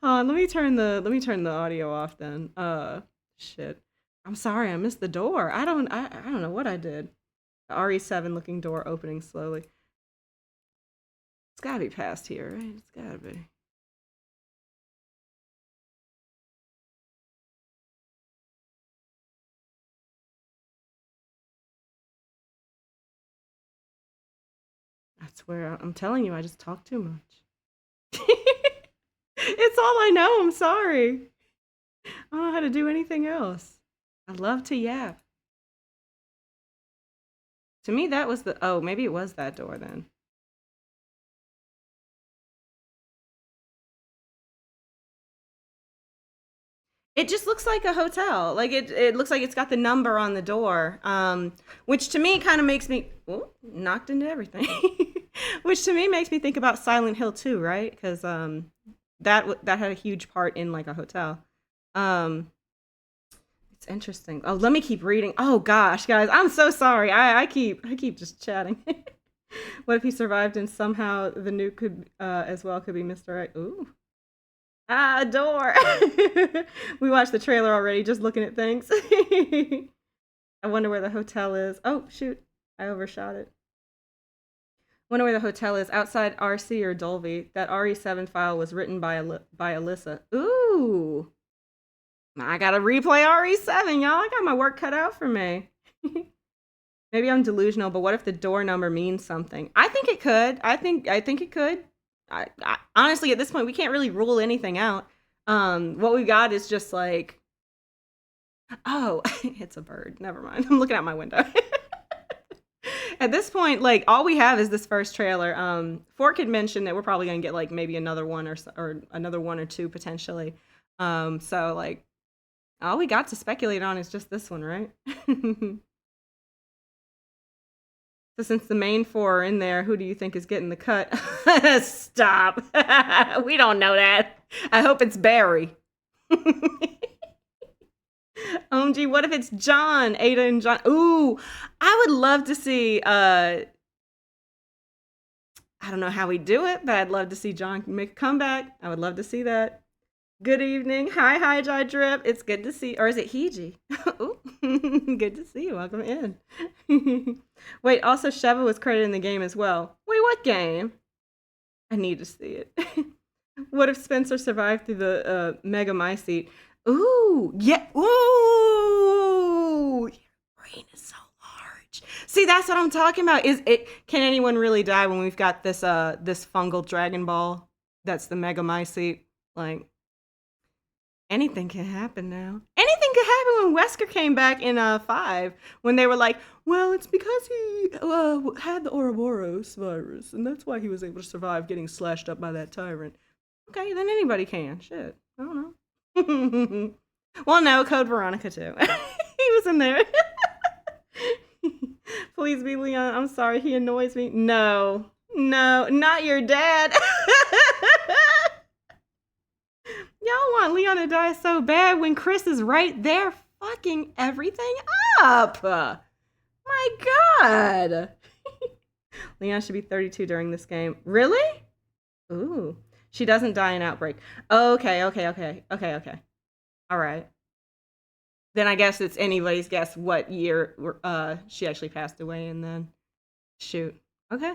Let me turn the audio off then. Shit. I'm sorry, I missed the door. I don't know what I did. The RE7 looking door opening slowly. It's gotta be past here, right? It's gotta be. I swear, I'm telling you, I just talk too much. It's all I know, I'm sorry. I don't know how to do anything else. I love to yap. To me, that was the, oh, maybe it was that door then. It just looks like a hotel. Like it looks like it's got the number on the door, which to me kind of makes me, oh, knocked into everything. Which to me makes me think about Silent Hill 2, right? Because that had a huge part in like a hotel. It's interesting. Oh, let me keep reading. Oh gosh, guys, I'm so sorry. I keep just chatting. What if he survived and somehow the nuke could as well could be misdirected? Ooh. Ah, a door. We watched the trailer already, just looking at things. I wonder where the hotel is. Oh, shoot. I overshot it. Wonder where the hotel is. Outside RC or Dolby. That RE7 file was written by Alyssa. Ooh. I gotta replay RE7, y'all. I got my work cut out for me. Maybe I'm delusional, but what if the door number means something? I think it could. I think it could. I honestly, at this point, we can't really rule anything out. What we got is just like, oh, it's a bird. Never mind. I'm looking out my window. At this point, like, all we have is this first trailer. Fork had mentioned that we're probably gonna get like maybe another one or another one or two potentially. So like, all we got to speculate on is just this one, right? So since the main four are in there, who do you think is getting the cut? Stop. We don't know that. I hope it's Barry. OMG, what if it's John? Ada and John. Ooh, I would love to see, I don't know how we do it, but I'd love to see John make a comeback. I would love to see that. Good evening. Hi, Jai Drip. It's good to see, or is it Heiji? Ooh, good to see you. Welcome in. Wait, also Sheva was credited in the game as well. Wait, what game? I need to see it. What if Spencer survived through the Mega My Seat? Ooh, yeah. Ooh, your brain is so large. See, that's what I'm talking about. Is it? Can anyone really die when we've got this this fungal Dragon Ball? That's the Mega My Seat. Like, anything can happen now. Anything could happen when Wesker came back in 5, when they were like, well, it's because he had the Ouroboros virus, and that's why he was able to survive getting slashed up by that tyrant. Okay, then anybody can. Shit. I don't know. Well, no, Code Veronica too. He was in there. Please be Leon. I'm sorry, he annoys me. No, not your dad. Y'all want Leon to die so bad when Chris is right there fucking everything up. My God. Leon should be 32 during this game. Really? Ooh. She doesn't die in Outbreak. Okay. All right. Then I guess it's anybody's guess what year she actually passed away in then. Shoot. Okay.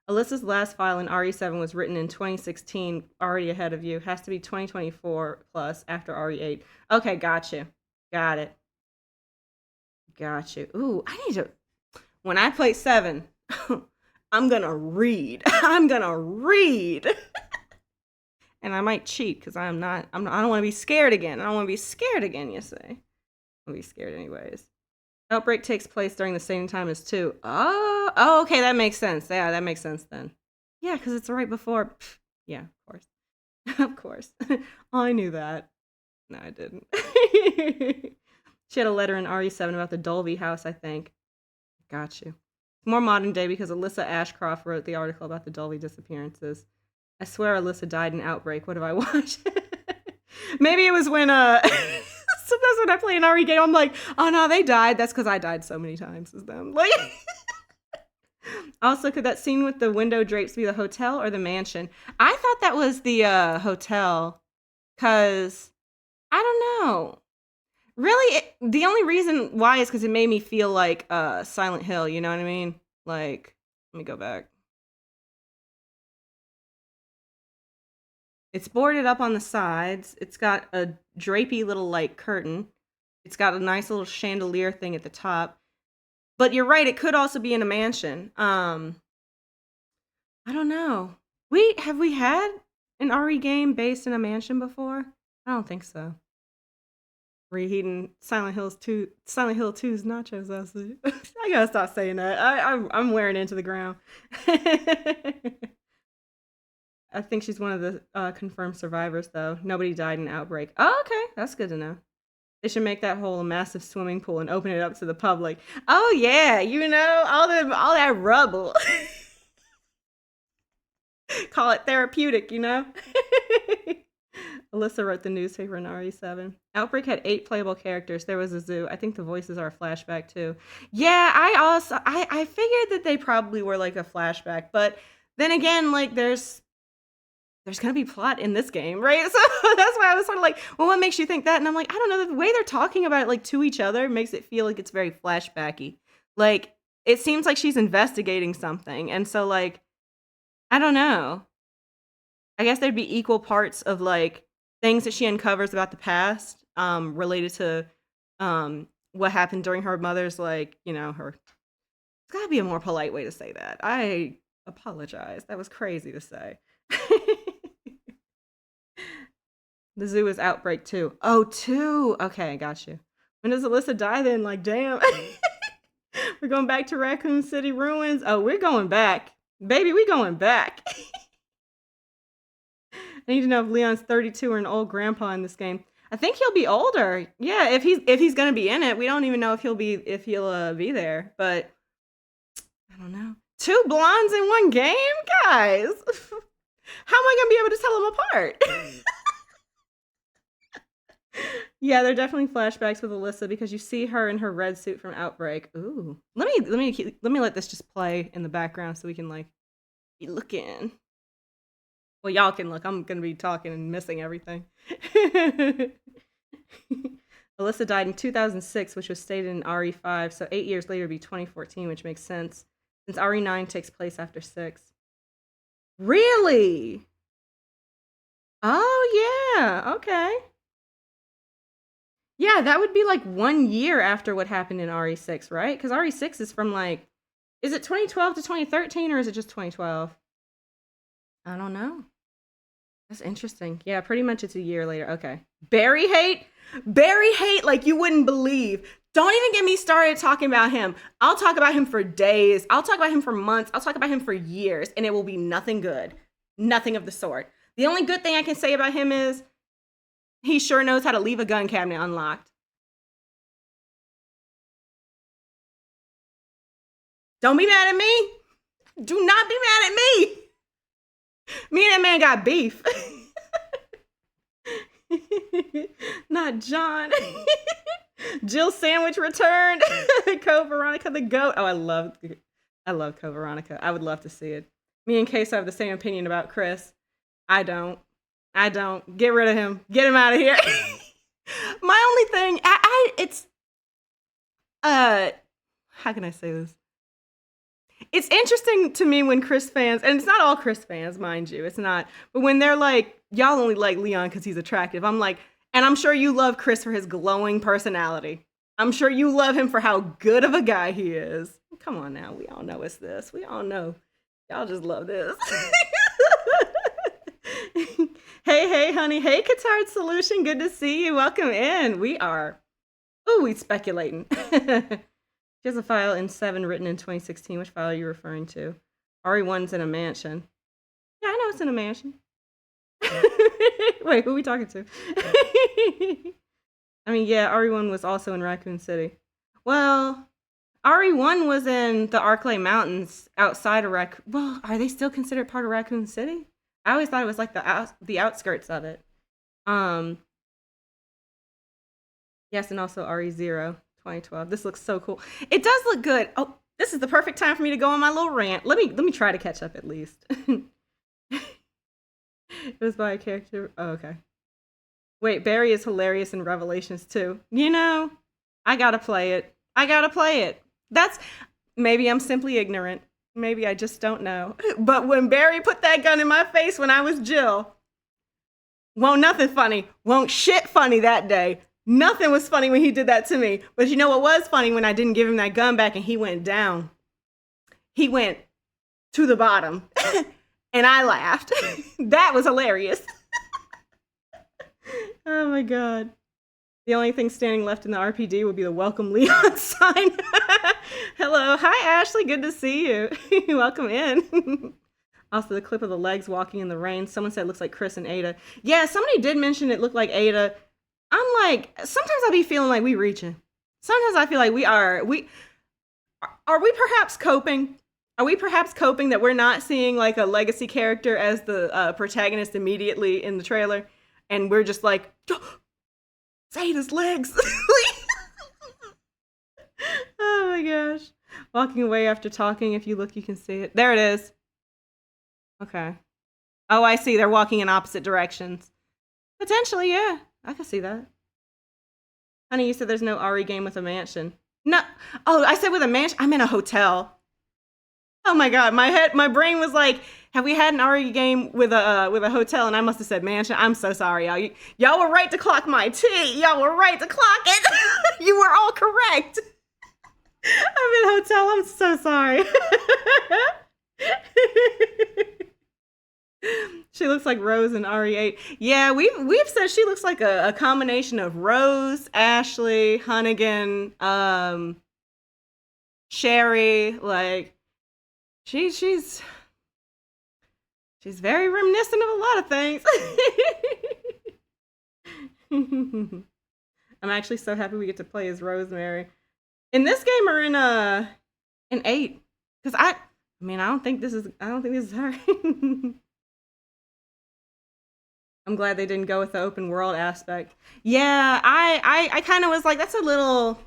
Alyssa's last file in RE7 was written in 2016, already ahead of you. Has to be 2024 plus after RE8. Okay, got you. Got it. Got you. Ooh, I need to. When I play 7, I'm gonna read. I'm gonna read. And I might cheat because I don't want to be scared again. I don't want to be scared again, you say. I'll be scared anyways. Outbreak takes place during the same time as 2. Oh, okay, that makes sense. Yeah, that makes sense then. Yeah, because it's right before. Yeah, of course. Of course. I knew that. No, I didn't. She had a letter in RE7 about the Dolby house, I think. Got you. More modern day because Alyssa Ashcroft wrote the article about the Dolby disappearances. I swear Alyssa died in Outbreak. What have I watched? Maybe it was when sometimes when I play an RE game, I'm like, oh no, they died. That's because I died so many times as them. Like, also, could that scene with the window drapes be the hotel or the mansion? I thought that was the hotel, cause I don't know. Really, the only reason why is because it made me feel like Silent Hill. You know what I mean? Like, let me go back. It's boarded up on the sides. It's got a drapey little like curtain. It's got a nice little chandelier thing at the top. But you're right, it could also be in a mansion. I don't know. Have we had an RE game based in a mansion before? I don't think so. Reheating Silent Hill 2's nachos. I gotta stop saying that. I'm wearing it into the ground. I think she's one of the confirmed survivors, though. Nobody died in Outbreak. Oh, okay. That's good to know. They should make that hole a massive swimming pool and open it up to the public. Oh, yeah. You know, all that rubble. Call it therapeutic, you know? Alyssa wrote the newspaper in RE7. Outbreak had 8 playable characters. There was a zoo. I think the voices are a flashback, too. Yeah, I figured that they probably were like a flashback. But then again, like, there's going to be plot in this game, right? So that's why I was sort of like, well, what makes you think that? And I'm like, I don't know. The way they're talking about it, like, to each other makes it feel like it's very flashbacky. Like, it seems like she's investigating something. And so, like, I don't know. I guess there'd be equal parts of, like, things that she uncovers about the past related to what happened during her mother's, like, you know, her... It's got to be a more polite way to say that. I apologize. That was crazy to say. The zoo is Outbreak 2. Oh, 2. Okay, got you. When does Alyssa die then? Like, damn. We're going back to Raccoon City ruins. Oh, we're going back. Baby, we going back. I need to know if Leon's 32 or an old grandpa in this game. I think he'll be older. Yeah, if he's gonna be in it. We don't even know if he'll be there. But I don't know. 2 blondes in one game, guys. How am I gonna be able to tell them apart? Yeah, they're definitely flashbacks with Alyssa because you see her in her red suit from Outbreak. Ooh, let me let this just play in the background so we can like be looking. Well, y'all can look. I'm gonna be talking and missing everything. Alyssa died in 2006, which was stated in RE5. So 8 years later would be 2014, which makes sense since RE9 takes place after 6. Really? Oh yeah. Okay. Yeah, that would be like 1 year after what happened in RE6, right? Because RE6 is from like, is it 2012 to 2013 or is it just 2012? I don't know. That's interesting. Yeah, pretty much it's a year later. Okay. Barry hate? Barry hate like you wouldn't believe. Don't even get me started talking about him. I'll talk about him for days. I'll talk about him for months. I'll talk about him for years, and it will be nothing good. Nothing of the sort. The only good thing I can say about him is he sure knows how to leave a gun cabinet unlocked. Don't be mad at me. Do not be mad at me. Me and that man got beef. Not John. Jill Sandwich returned. Co Veronica the goat. Oh, I love Co Veronica. I would love to see it. Me and Case have the same opinion about Chris. I don't. Get rid of him. Get him out of here. My only thing, it's how can I say this? it's interesting to me when Chris fans, and it's not all Chris fans, mind you, it's not, but when they're like, y'all only like Leon because he's attractive. I'm like, and I'm sure you love Chris for his glowing personality. I'm sure you love him for how good of a guy he is. Come on now, we all know it's this. We all know. Y'all just love this. Hey, honey. Hey, Katard Solution. Good to see you. Welcome in. We speculating. Here's a file in 7 written in 2016. Which file are you referring to? RE1's in a mansion. Yeah, I know it's in a mansion. Wait, who are we talking to? I mean, yeah, RE1 was also in Raccoon City. Well, RE1 was in the Arklay Mountains outside of Raccoon. Well, are they still considered part of Raccoon City? I always thought it was like the outskirts of it. Yes, and also RE0 2012. This looks so cool. It does look good. Oh, this is the perfect time for me to go on my little rant. Let me try to catch up at least. It was by a character. Oh, okay. Wait, Barry is hilarious in Revelations too. You know, I gotta play it. That's, maybe I'm simply ignorant. Maybe I just don't know. But when Barry put that gun in my face when I was Jill, won't nothing funny, won't shit funny that day. Nothing was funny when he did that to me. But you know what was funny? When I didn't give him that gun back and he went down. He went to the bottom. And I laughed. That was hilarious. Oh my God. The only thing standing left in the RPD would be the welcome Leon sign. Hello. Hi, Ashley. Good to see you. Welcome in. Also, the clip of the legs walking in the rain. Someone said it looks like Chris and Ada. Yeah, somebody did mention it looked like Ada. I'm like, sometimes I'll be feeling like we reaching. Sometimes I feel like are we perhaps coping? Are we perhaps coping that we're not seeing like a legacy character as the protagonist immediately in the trailer? And we're just like, Zeta's legs. Oh my gosh. Walking away after talking. If you look, you can see it. There it is. Okay. Oh, I see. They're walking in opposite directions. Potentially, yeah. I can see that. Honey, you said there's no RE game with a mansion. No. Oh, I said with a mansion. I'm in a hotel. Oh my God. My brain was like, have we had an RE game with a hotel? And I must have said mansion. I'm so sorry, y'all. Y'all were right to clock my T. Y'all were right to clock it. You were all correct. I'm in a hotel. I'm so sorry. She looks like Rose in RE8. Yeah, we've said she looks like a combination of Rose, Ashley, Hunnigan, Sherry. Like she's very reminiscent of a lot of things. I'm actually so happy we get to play as Rosemary. In this game or in 8? Because I don't think this is her. I'm glad they didn't go with the open world aspect. Yeah, I kind of was like, that's a little.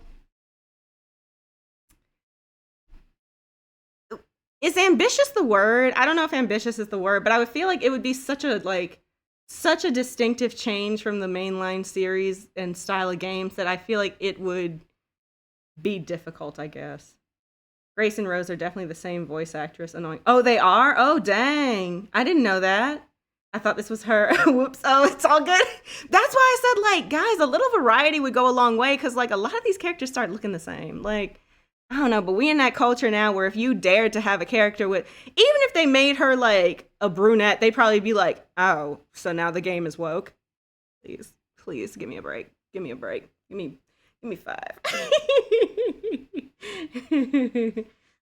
Is ambitious the word? I don't know if ambitious is the word, but I would feel like it would be such a distinctive change from the mainline series and style of games that I feel like it would be difficult, I guess. Grace and Rose are definitely the same voice actress. Annoying. Oh, they are? Oh, dang. I didn't know that. I thought this was her. Whoops. Oh, it's all good. That's why I said, like, guys, a little variety would go a long way, because, like, a lot of these characters start looking the same. Like, I don't know, but we in that culture now where if you dared to have a character with, even if they made her, like, a brunette, they'd probably be like, oh, so now the game is woke? Please, give me a break. Give me a break. Give me 5.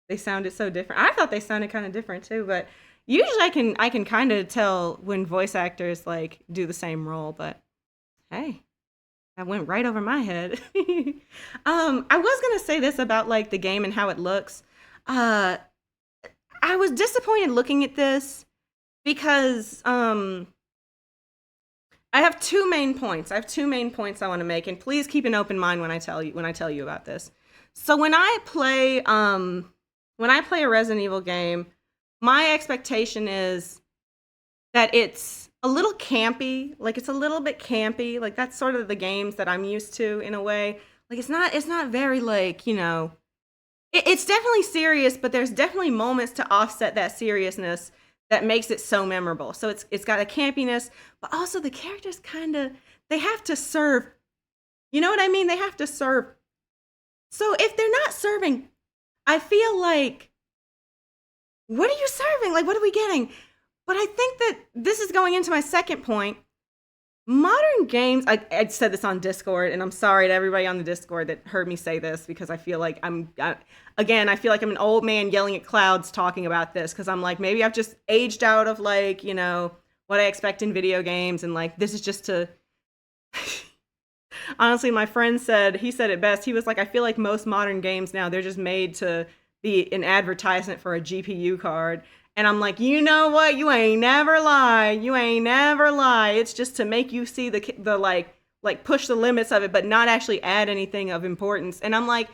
They sounded so different. I thought they sounded kind of different too, but usually I can kind of tell when voice actors like do the same role, but hey, that went right over my head. I was gonna say this about like the game and how it looks. I was disappointed looking at this because I have 2 main points. I want to make, and please keep an open mind when I tell you about this. So when I play a Resident Evil game, my expectation is that it's a little campy. Like it's a little bit campy. Like that's sort of the games that I'm used to in a way. Like it's not very like, you know, It's definitely serious, but there's definitely moments to offset that seriousness that makes it so memorable. So it's got a campiness, but also the characters kind of, they have to serve. You know what I mean? They have to serve. So if they're not serving, I feel like, what are you serving? Like, what are we getting? But I think that this is going into my second point. Modern games, I said this on Discord, and I'm sorry to everybody on the Discord that heard me say this, because I feel like I feel like I'm an old man yelling at clouds talking about this, because I'm like, maybe I've just aged out of, like, you know, what I expect in video games, and like, this is just to, honestly, my friend said, he said it best, he was like, I feel like most modern games now, they're just made to be an advertisement for a GPU card. And I'm like, you know what? You ain't never lie. You ain't never lie. It's just to make you see the like push the limits of it, but not actually add anything of importance. And I'm like,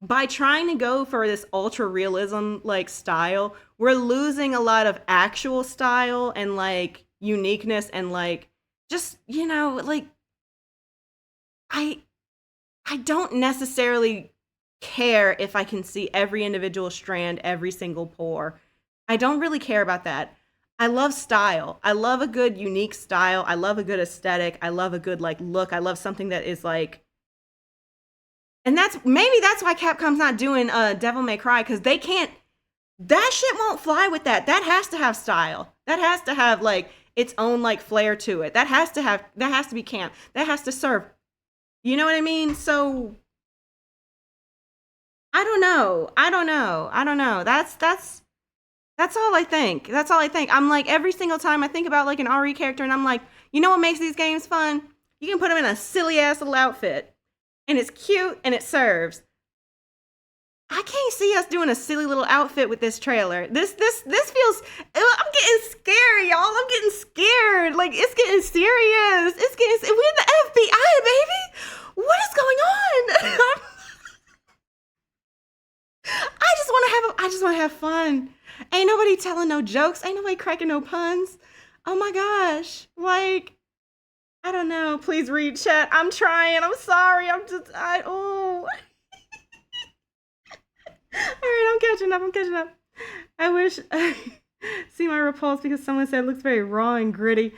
by trying to go for this ultra realism like style, we're losing a lot of actual style and like uniqueness and like just, you know, like I don't necessarily care if I can see every individual strand, every single pore. I don't really care about that. I love style. I love a good unique style. I love a good aesthetic. I love a good like look. I love something that is like, and that's why Capcom's not doing Devil May Cry, because they can't, that shit won't fly with that. That has to have style. That has to have like its own like flair to it. That has to be camp. That has to serve. You know what I mean? So I don't know. That's all I think. I'm like, every single time I think about like an RE character, and I'm like, you know what makes these games fun? You can put them in a silly ass little outfit, and it's cute and it serves. I can't see us doing a silly little outfit with this trailer. This feels, I'm getting scary, y'all. I'm getting scared. Like, it's getting serious. We're in the FBI, baby. What is going on? I just want to have fun. Ain't nobody telling no jokes. Ain't nobody cracking no puns. Oh my gosh. Like, I don't know. Please read chat. I'm trying. I'm sorry. Oh. All right, I'm catching up. I wish, see my repulse because someone said it looks very raw and gritty.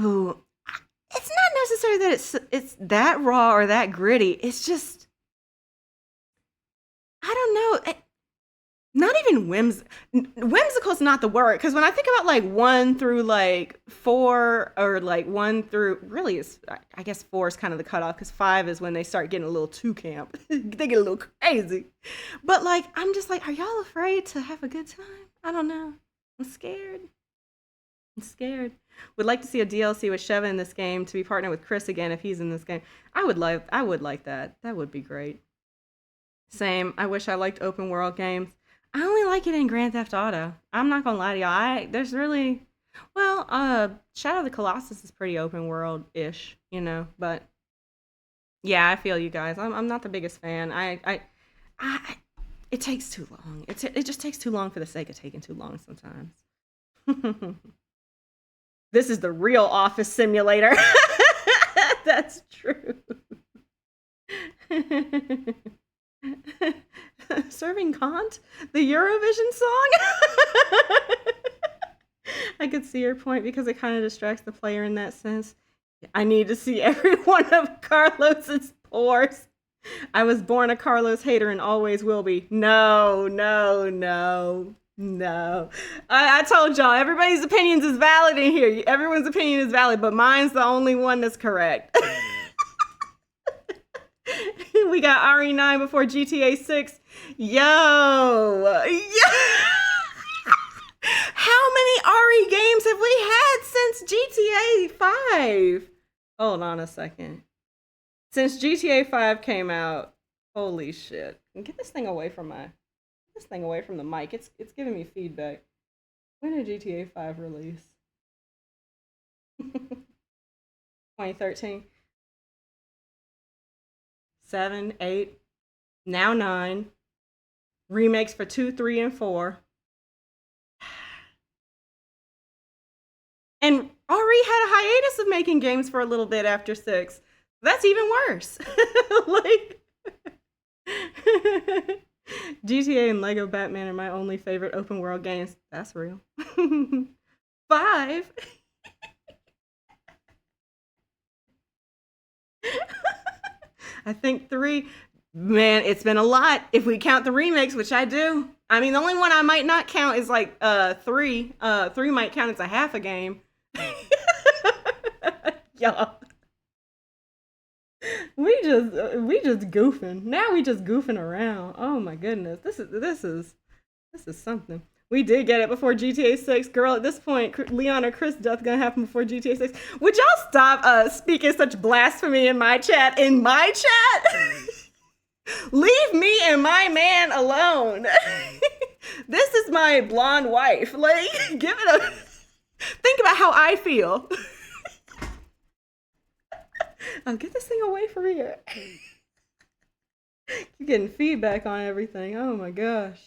Ooh, it's not necessarily that it's that raw or that gritty. It's just, I don't know. Not even whimsical is not the word, because when I think about like 1 through like 4, or like 1 through, really is, I guess 4 is kind of the cutoff, because 5 is when they start getting a little too camp. They get a little crazy. But like, I'm just like, are y'all afraid to have a good time? I don't know. I'm scared. Would like to see a DLC with Sheva in this game, to be partnered with Chris again if he's in this game. I would like that. That would be great. Same. I wish I liked open world games. I only like it in Grand Theft Auto. I'm not gonna lie to y'all. There's really, well, Shadow of the Colossus is pretty open world-ish, you know. But yeah, I feel you guys. I'm not the biggest fan. It takes too long. It just takes too long for the sake of taking too long sometimes. This is the real office simulator. That's true. Serving Kant? The Eurovision song? I could see your point, because it kind of distracts the player in that sense. I need to see every one of Carlos's pores. I was born a Carlos hater and always will be. No. I told y'all, everybody's opinions is valid in here. Everyone's opinion is valid, but mine's the only one that's correct. We got RE9 before GTA 6. Yo. How many RE games have we had since GTA 5? Hold on a second. Since GTA 5 came out, holy shit. Get this thing away from the mic. It's giving me feedback. When did GTA 5 release? 2013. 7, 8, now 9. Remakes for 2, 3, and 4. And RE had a hiatus of making games for a little bit after 6. That's even worse. Like, GTA and Lego Batman are my only favorite open world games. That's real. 5. I think 3. Man, it's been a lot if we count the remakes, which I do. I mean, the only one I might not count is like 3. 3 might count as a half a game. Y'all. We just goofing. Now we just goofing around. Oh my goodness. This is something. We did get it before GTA 6. Girl, at this point, Leon or Chris death gonna happen before GTA 6. Would y'all stop speaking such blasphemy in my chat? In my chat? Leave me and my man alone. This is my blonde wife. Like, give it a... Think about how I feel. Oh, get this thing away from here. You're getting feedback on everything. Oh my gosh.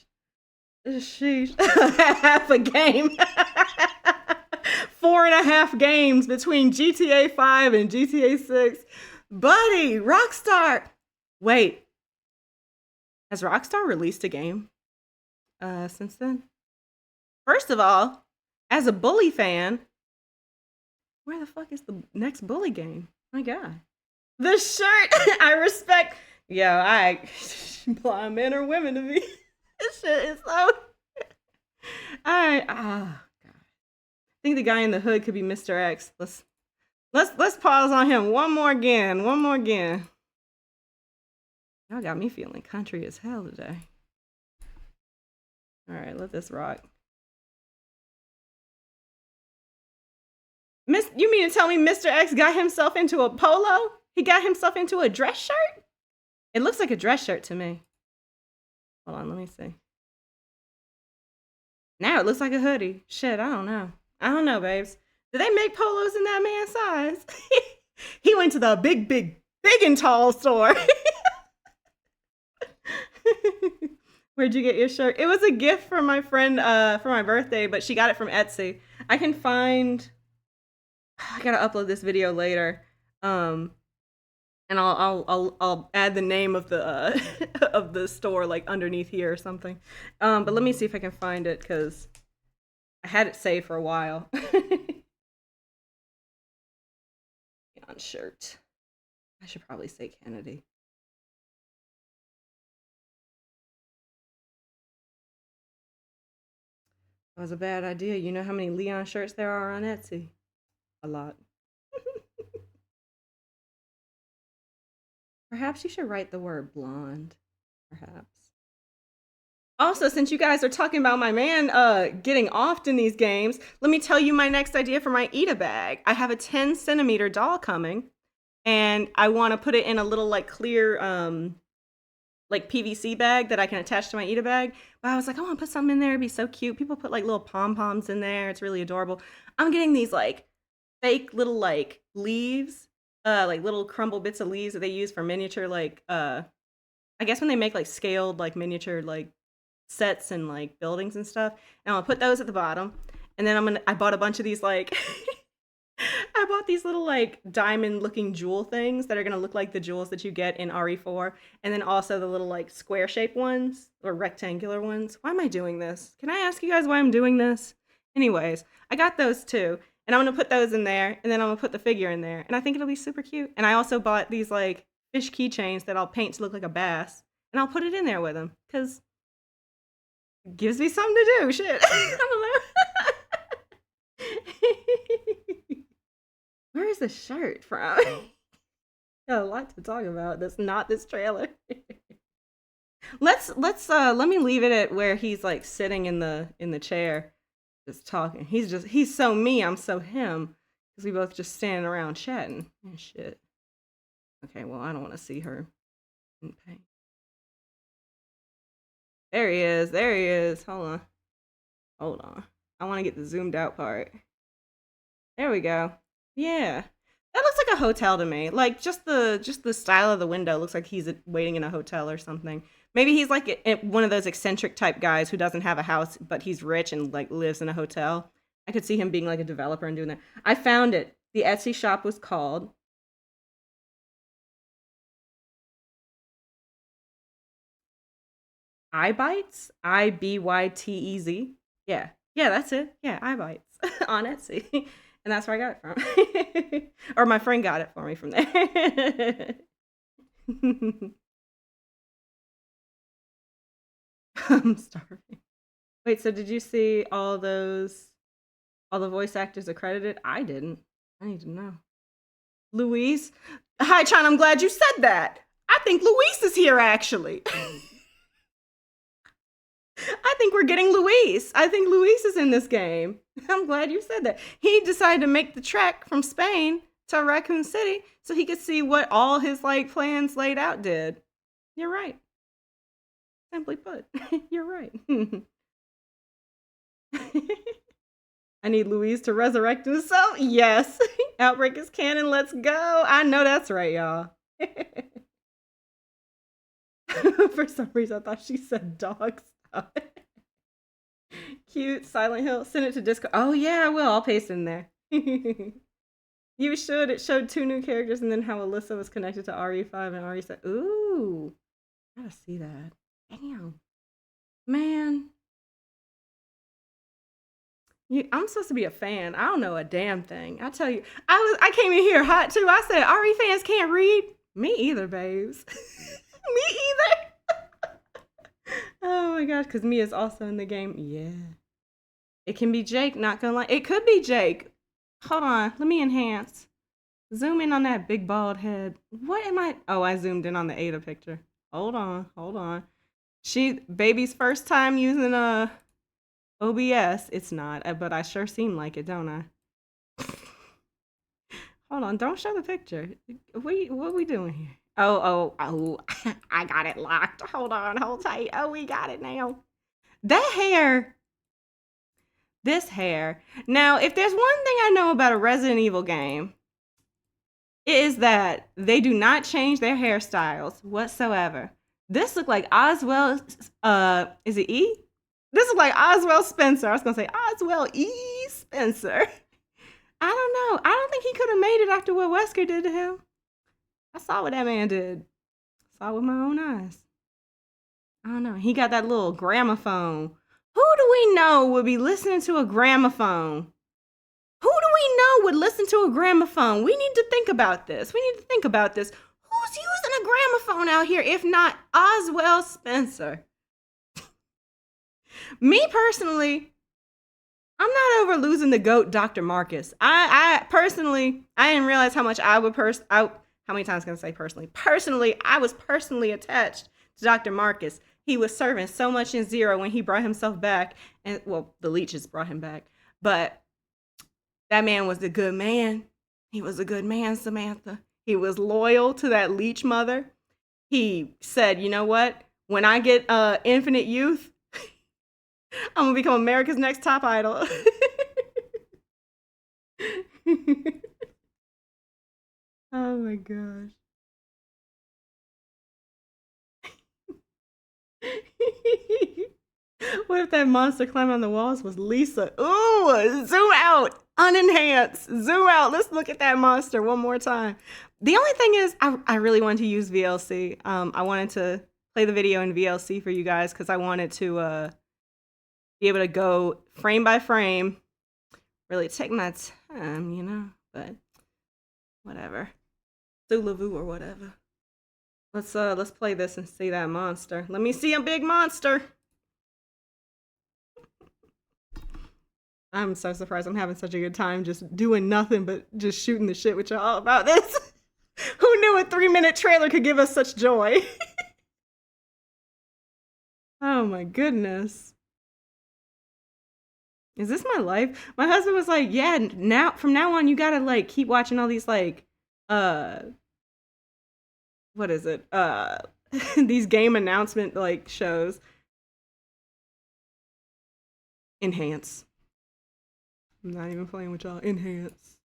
Sheesh. Half a game. 4.5 games between GTA 5 and GTA 6. Buddy, Rockstar. Wait. Has Rockstar released a game since then? First of all, as a Bully fan, where the fuck is the next Bully game? My God. The shirt I respect. Yo, blind men or women to me. This shit is so. God. I think the guy in the hood could be Mr. X. Let's pause on him one more again. Y'all got me feeling country as hell today. All right, let this rock. You mean to tell me Mr. X got himself into a polo? He got himself into a dress shirt? It looks like a dress shirt to me. Hold on, let me see. Now it looks like a hoodie. Shit, I don't know. I don't know, babes. Do they make polos in that man's size? He went to the big and tall store. Where'd you get your shirt? It was a gift from my friend for my birthday, but she got it from Etsy. I gotta upload this video later. And I'll add the name of the of the store like underneath here or something. But let me see if I can find it because I had it saved for a while. On shirt. I should probably say Kennedy. That was a bad idea. You know how many Leon shirts there are on Etsy? A lot. Perhaps you should write the word blonde. Perhaps. Also, since you guys are talking about my man getting offed in these games, let me tell you my next idea for my Eat-A bag. I have a 10-centimeter doll coming, and I want to put it in a little like clear like PVC bag that I can attach to my Eat-A bag. But I was like, I want to put something in there. It'd be so cute. People put like little pom-poms in there. It's really adorable. I'm getting these like fake little like leaves, like little crumble bits of leaves that they use for miniature like I guess when they make like scaled like miniature like sets and like buildings and stuff. And I'll put those at the bottom. And then I bought a bunch of these like I bought these little like diamond looking jewel things that are gonna look like the jewels that you get in RE4. And then also the little like square shaped ones or rectangular ones. Why am I doing this? Can I ask you guys why I'm doing this? Anyways, I got those too. And I'm gonna put those in there, and then I'm gonna put the figure in there. And I think it'll be super cute. And I also bought these like fish keychains that I'll paint to look like a bass. And I'll put it in there with them. Because it gives me something to do. Shit. I don't know. Where is the shirt from? Got a lot to talk about. That's not this trailer. Let me leave it at where he's like sitting in the chair. Just talking. He's so me, I'm so him. Because we both just standing around chatting and shit. Okay, well, I don't want to see her in pain. There he is. Hold on. I want to get the zoomed out part. There we go. Yeah. That looks like a hotel to me. Like, just the style of the window looks like he's waiting in a hotel or something. Maybe he's like one of those eccentric type guys who doesn't have a house, but he's rich and like lives in a hotel. I could see him being like a developer and doing that. I found it. The Etsy shop was called iBytes, IBYTEZ. Yeah, yeah, that's it. Yeah, iBytes on Etsy, and that's where I got it from. Or my friend got it for me from there. I'm starving. Wait, so did you see all the voice actors accredited? I didn't. I need to know. Luis? Hi, Chan, I'm glad you said that. I think Luis is here, actually. I think we're getting Luis. I think Luis is in this game. I'm glad you said that. He decided to make the trek from Spain to Raccoon City so he could see what all his like plans laid out did. You're right. Simply put, you're right. I need Luis to resurrect himself. Yes. Outbreak is canon. Let's go. I know that's right, y'all. For some reason, I thought she said dog stuff. Cute. Silent Hill. Send it to Discord. Oh, yeah, I will. I'll paste it in there. You should. It showed 2 new characters and then how Alyssa was connected to RE5 and RE7. Ooh. I gotta see that. Damn. Man. I'm supposed to be a fan. I don't know a damn thing. I tell you, I came in here hot too. I said, RE fans can't read. Me either, babes. Me either. Oh my gosh, because Mia's also in the game. Yeah. It can be Jake, not gonna lie. It could be Jake. Hold on, let me enhance. Zoom in on that big bald head. What am I? Oh, I zoomed in on the Ada picture. Hold on. Baby's first time using OBS. It's not, but I sure seem like it, don't I? Hold on, don't show the picture. What are we doing here? Oh, I got it locked. Hold on, hold tight. Oh, we got it now. That hair. This hair. Now, if there's one thing I know about a Resident Evil game, it is that they do not change their hairstyles whatsoever. This looked like Oswald, is it E? This is like Oswald Spencer. I was going to say Oswald E. Spencer. I don't know. I don't think he could have made it after what Wesker did to him. I saw what that man did. Saw it with my own eyes. I don't know. He got that little gramophone. Who do we know would be listening to a gramophone? Who do we know would listen to a gramophone? We need to think about this. Who's using a gramophone out here if not Oswald Spencer? Me personally, I'm not over losing the GOAT, Dr. Marcus. I personally, I didn't realize how much I would how many times can I say personally? Personally, I was personally attached to Dr. Marcus. He was serving so much in Zero when he brought himself back. And, well, the leeches brought him back. But that man was a good man. He was a good man, Samantha. He was loyal to that leech mother. He said, you know what? When I get infinite youth, I'm going to become America's next top idol. Oh my gosh. What if that monster climbing on the walls was Lisa? Ooh, zoom out, unenhanced, zoom out. Let's look at that monster one more time. The only thing is, I really wanted to use VLC. I wanted to play the video in VLC for you guys because I wanted to be able to go frame by frame, really take my time, you know, but whatever. Sulavu or whatever. Let's play this and see that monster. Let me see a big monster. I'm so surprised I'm having such a good time just doing nothing but just shooting the shit with y'all about this. Who knew a 3-minute trailer could give us such joy? Oh my goodness. Is this my life? My husband was like, yeah, from now on you gotta like keep watching all these like what is it? These game announcement like shows. Enhance. I'm not even playing with y'all. Enhance.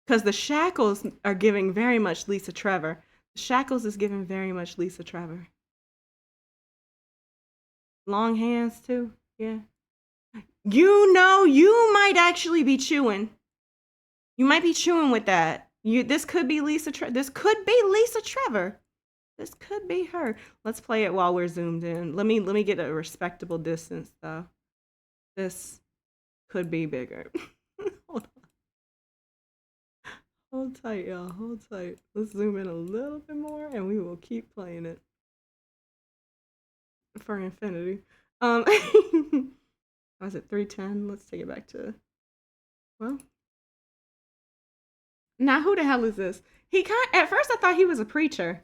Because the Shackles are giving very much Lisa Trevor. The Shackles is giving very much Lisa Trevor. Long hands too. Yeah. You know, you might actually be chewing. You might be chewing with that. This could be Lisa Trevor. This could be her. Let's play it while we're zoomed in. Let me get a respectable distance though. This could be bigger. Hold on. Hold tight, y'all. Hold tight. Let's zoom in a little bit more and we will keep playing it. For infinity. Was it 310? Let's take it back to, well. Now who the hell is this? At first I thought he was a preacher.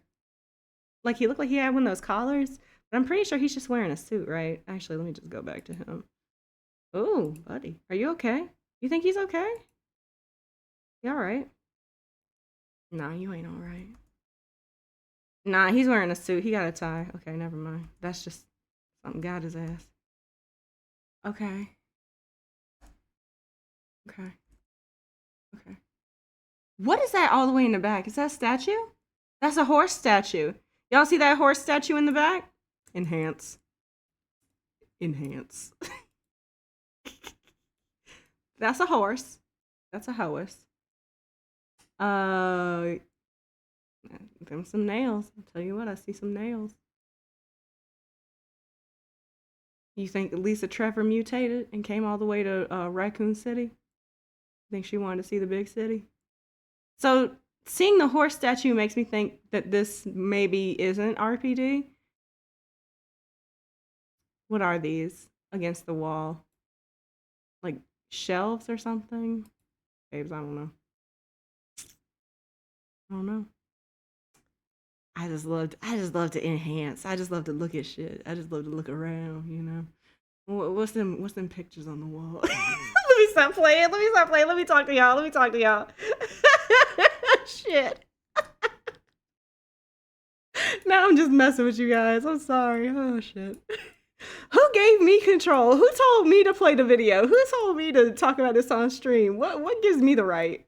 Like he looked like he had one of those collars, but I'm pretty sure he's just wearing a suit, right? Actually, let me just go back to him. Oh, buddy, are you okay? You think he's okay? You all right? Nah, you ain't all right. Nah, he's wearing a suit. He got a tie. Okay, never mind. That's just something got his ass. Okay. Okay. Okay. What is that all the way in the back? Is that a statue? That's a horse statue. Y'all see that horse statue in the back? Enhance. Enhance. That's a horse. That's a horse. Them some nails. I'll tell you what, I see some nails. You think Lisa Trevor mutated and came all the way to Raccoon City? Think she wanted to see the big city? So seeing the horse statue makes me think that this maybe isn't RPD. What are these against the wall? Like shelves or something? Babes, I don't know. I don't know. I just love to enhance. I just love to look at shit. I just love to look around, you know. What's them pictures on the wall? Let me stop playing. Let me talk to y'all. Shit. Now I'm just messing with you guys. I'm sorry. Oh shit. Who gave me control? Who told me to play the video? Who told me to talk about this on stream? What gives me the right?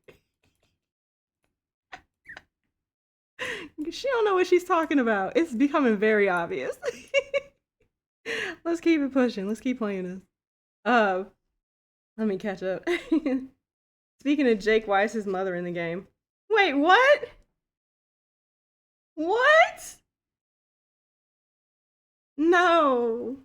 She don't know what she's talking about. It's becoming very obvious. Let's keep it pushing. Let's keep playing this. Let me catch up. Speaking of Jake Weiss's mother in the game. Wait, what? What? No.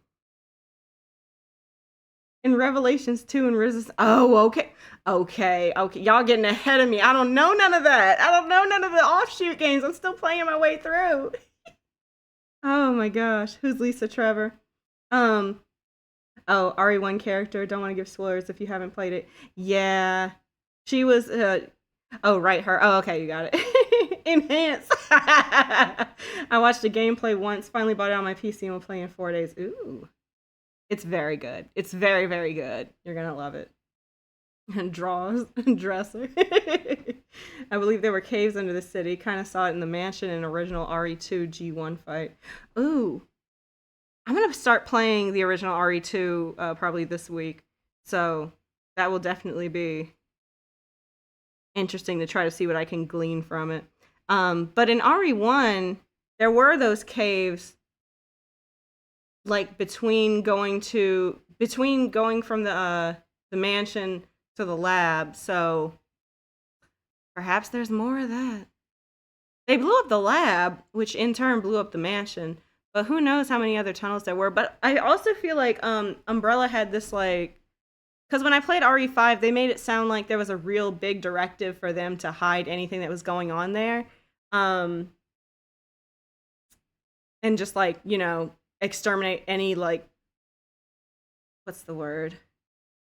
In Revelations 2 and Resistance. Oh, okay. Okay. Y'all getting ahead of me. I don't know none of that. I don't know none of the offshoot games. I'm still playing my way through. Oh my gosh. Who's Lisa Trevor? Oh, RE1 character. Don't want to give spoilers if you haven't played it. Yeah. She was, oh, right, her. Oh, okay, you got it. Enhance. I watched the gameplay once, finally bought it on my PC and will play in 4 days. Ooh. It's very good. It's very, very good. You're gonna love it. And dresser. I believe there were caves under the city. Kind of saw it in the mansion in original RE2 G1 fight. Ooh. I'm gonna start playing the original RE2 probably this week. So that will definitely be interesting to try to see what I can glean from it. But in RE1, there were those caves like between going from the mansion to the lab, so perhaps there's more of that. They blew up the lab, which in turn blew up the mansion, but who knows how many other tunnels there were. But I also feel like Umbrella had this like, because when I played RE5, they made it sound like there was a real big directive for them to hide anything that was going on there, and just like, you know, exterminate any, like, what's the word?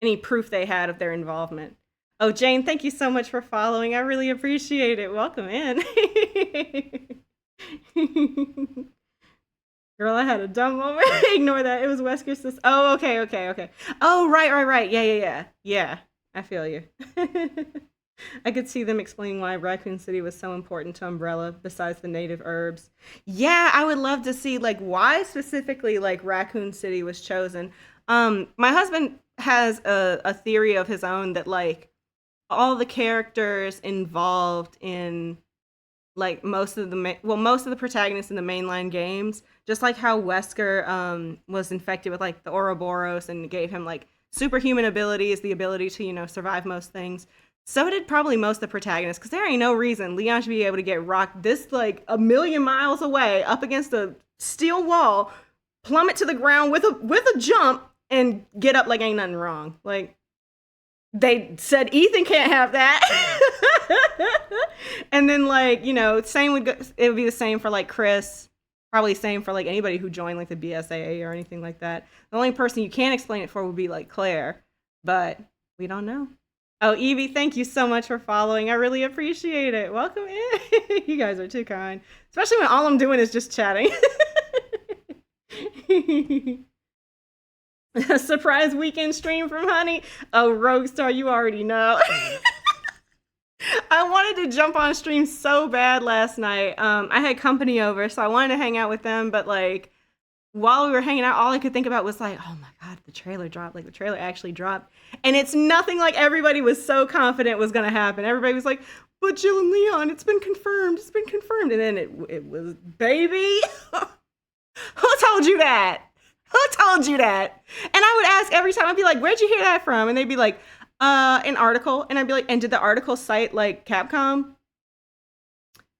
Any proof they had of their involvement. Oh, Jane, thank you so much for following. I really appreciate it. Welcome in. Girl, I had a dumb moment. Ignore that. It was Wesker's sister. Oh, okay. Oh, right. Yeah, I feel you. I could see them explaining why Raccoon City was so important to Umbrella, besides the native herbs. Yeah, I would love to see, like, why specifically, like, Raccoon City was chosen. My husband has a theory of his own that, like, all the characters involved in, like, most of the protagonists in the mainline games, just like how Wesker was infected with, like, the Ouroboros and gave him, like, superhuman abilities, the ability to, you know, survive most things. So did probably most of the protagonists, because there ain't no reason Leon should be able to get rocked this like a million miles away up against a steel wall, plummet to the ground with a jump, and get up like ain't nothing wrong. Like, they said Ethan can't have that. And then, like, you know, it would be the same for like Chris. Probably same for like anybody who joined like the BSAA or anything like that. The only person you can't explain it for would be like Claire, but we don't know. Oh, Evie, thank you so much for following. I really appreciate it. Welcome in. You guys are too kind, especially when all I'm doing is just chatting. A surprise weekend stream from Honey. Oh, Roguestar, you already know. I wanted to jump on stream so bad last night. I had company over, so I wanted to hang out with them, but like while we were hanging out, all I could think about was like, oh my god, the trailer dropped. Like, the trailer actually dropped, and it's nothing like everybody was so confident was gonna happen. Everybody was like, but Jill and Leon, it's been confirmed, and then it was baby. Who told you that? Who told you that? And I would ask every time, I'd be like, where'd you hear that from? And they'd be like, an article. And I'd be like, and did the article cite like Capcom?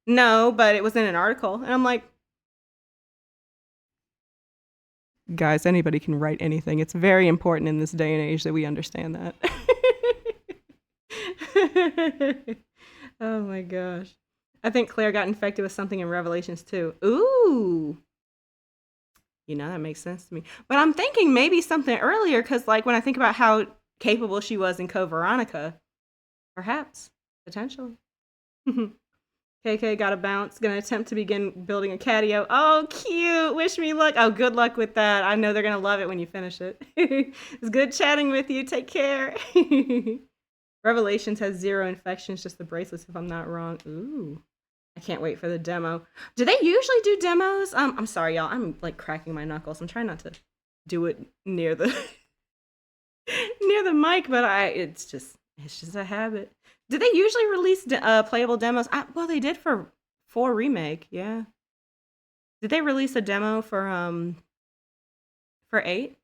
No, but it was in an article. And I'm like, guys, anybody can write anything. It's very important in this day and age that we understand that. Oh my gosh. I think Claire got infected with something in Revelations too. Ooh. You know, that makes sense to me. But I'm thinking maybe something earlier, because like when I think about how capable she was in Code Veronica, perhaps, potentially. KK got a bounce. Gonna attempt to begin building a catio. Oh, cute. Wish me luck. Oh, good luck with that. I know they're gonna love it when you finish it. It's good chatting with you. Take care. Revelations has 0 infections, just the bracelets, if I'm not wrong. Ooh. I can't wait for the demo. Do they usually do demos? I'm sorry, y'all. I'm like cracking my knuckles. I'm trying not to do it near the near the mic, but it's just a habit. Do they usually release playable demos? Well, they did for 4 Remake, yeah. Did they release a demo for 8?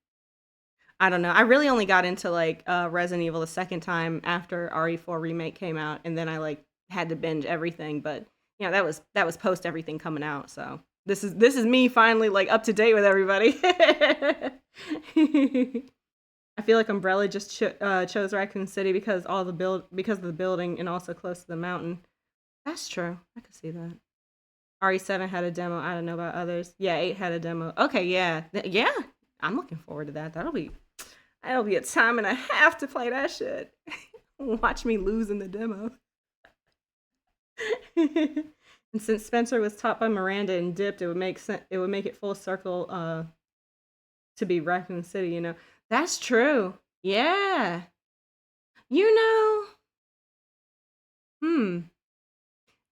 I don't know. I really only got into like Resident Evil the second time after RE4 Remake came out, and then I like had to binge everything. But you know, that was post everything coming out. So this is me finally like up to date with everybody. I feel like Umbrella just chose Raccoon City because of the building and also close to the mountain. That's true. I could see that. RE7 had a demo. I don't know about others. Yeah, 8 had a demo. Okay, yeah. Yeah. I'm looking forward to that. That'll be a time and a half to play that shit. Watch me lose in the demo. And since Spencer was taught by Miranda and dipped, it would make it full circle to be Raccoon City, you know. That's true. Yeah. You know.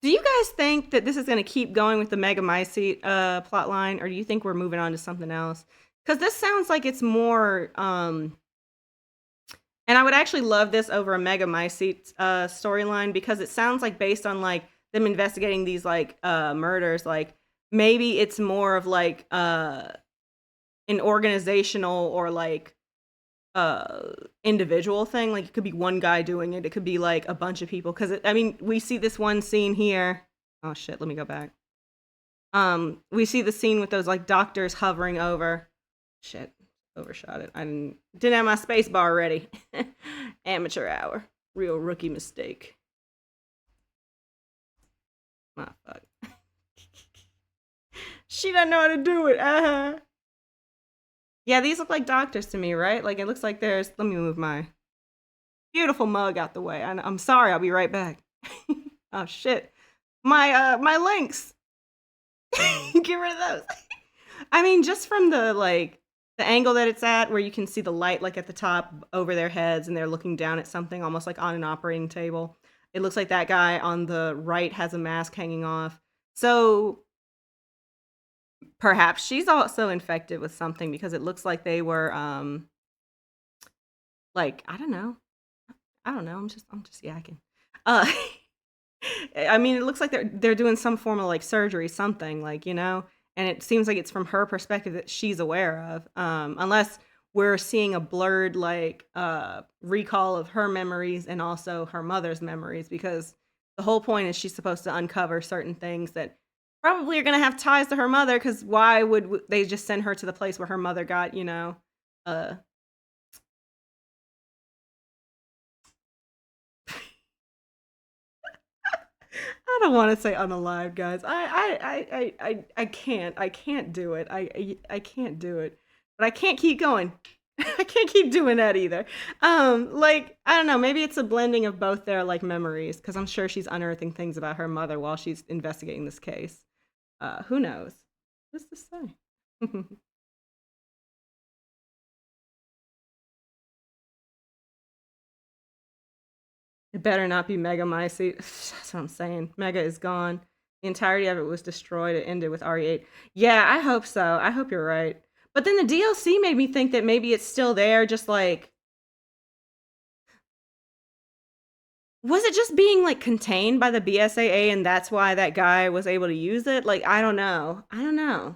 Do you guys think that this is going to keep going with the Megamycete plot line, or do you think we're moving on to something else? Because this sounds like it's more, and I would actually love this over a Megamycete storyline, because it sounds like based on like them investigating these like murders, like maybe it's more of like an organizational or like individual thing. Like it could be one guy doing it. It could be like a bunch of people. Because I mean, we see this one scene here. Oh shit! Let me go back. We see the scene with those like doctors hovering over. Shit, overshot it. I didn't have my space bar ready. Amateur hour. Real rookie mistake. My fuck. She doesn't know how to do it. Yeah, these look like doctors to me, right? Like it looks like there's. Let me move my beautiful mug out the way. I'm sorry. I'll be right back. Oh shit, my links. Get rid of those. I mean, just from the like. The angle that it's at, where you can see the light like at the top over their heads and they're looking down at something almost like on an operating table. It looks like that guy on the right has a mask hanging off. So perhaps she's also infected with something, because it looks like they were like, I don't know. I'm just yakking. I mean, it looks like they're doing some form of like surgery, something like, you know. And it seems like it's from her perspective that she's aware of, unless we're seeing a blurred like recall of her memories and also her mother's memories, because the whole point is she's supposed to uncover certain things that probably are going to have ties to her mother, because why would they just send her to the place where her mother got, uh I don't want to say unalive, guys. I can't do it. I can't do it. But I can't keep going. I can't keep doing that either. Like, I don't know, maybe it's a blending of both their like memories, because I'm sure she's unearthing things about her mother while she's investigating this case. Who knows? What's this say? It better not be Mega Mycete. That's what I'm saying. Mega is gone. The entirety of it was destroyed. It ended with RE8. Yeah, I hope so. I hope you're right. But then the DLC made me think that maybe it's still there, just like... Was it just being like contained by the BSAA and that's why that guy was able to use it? Like, I don't know. I don't know.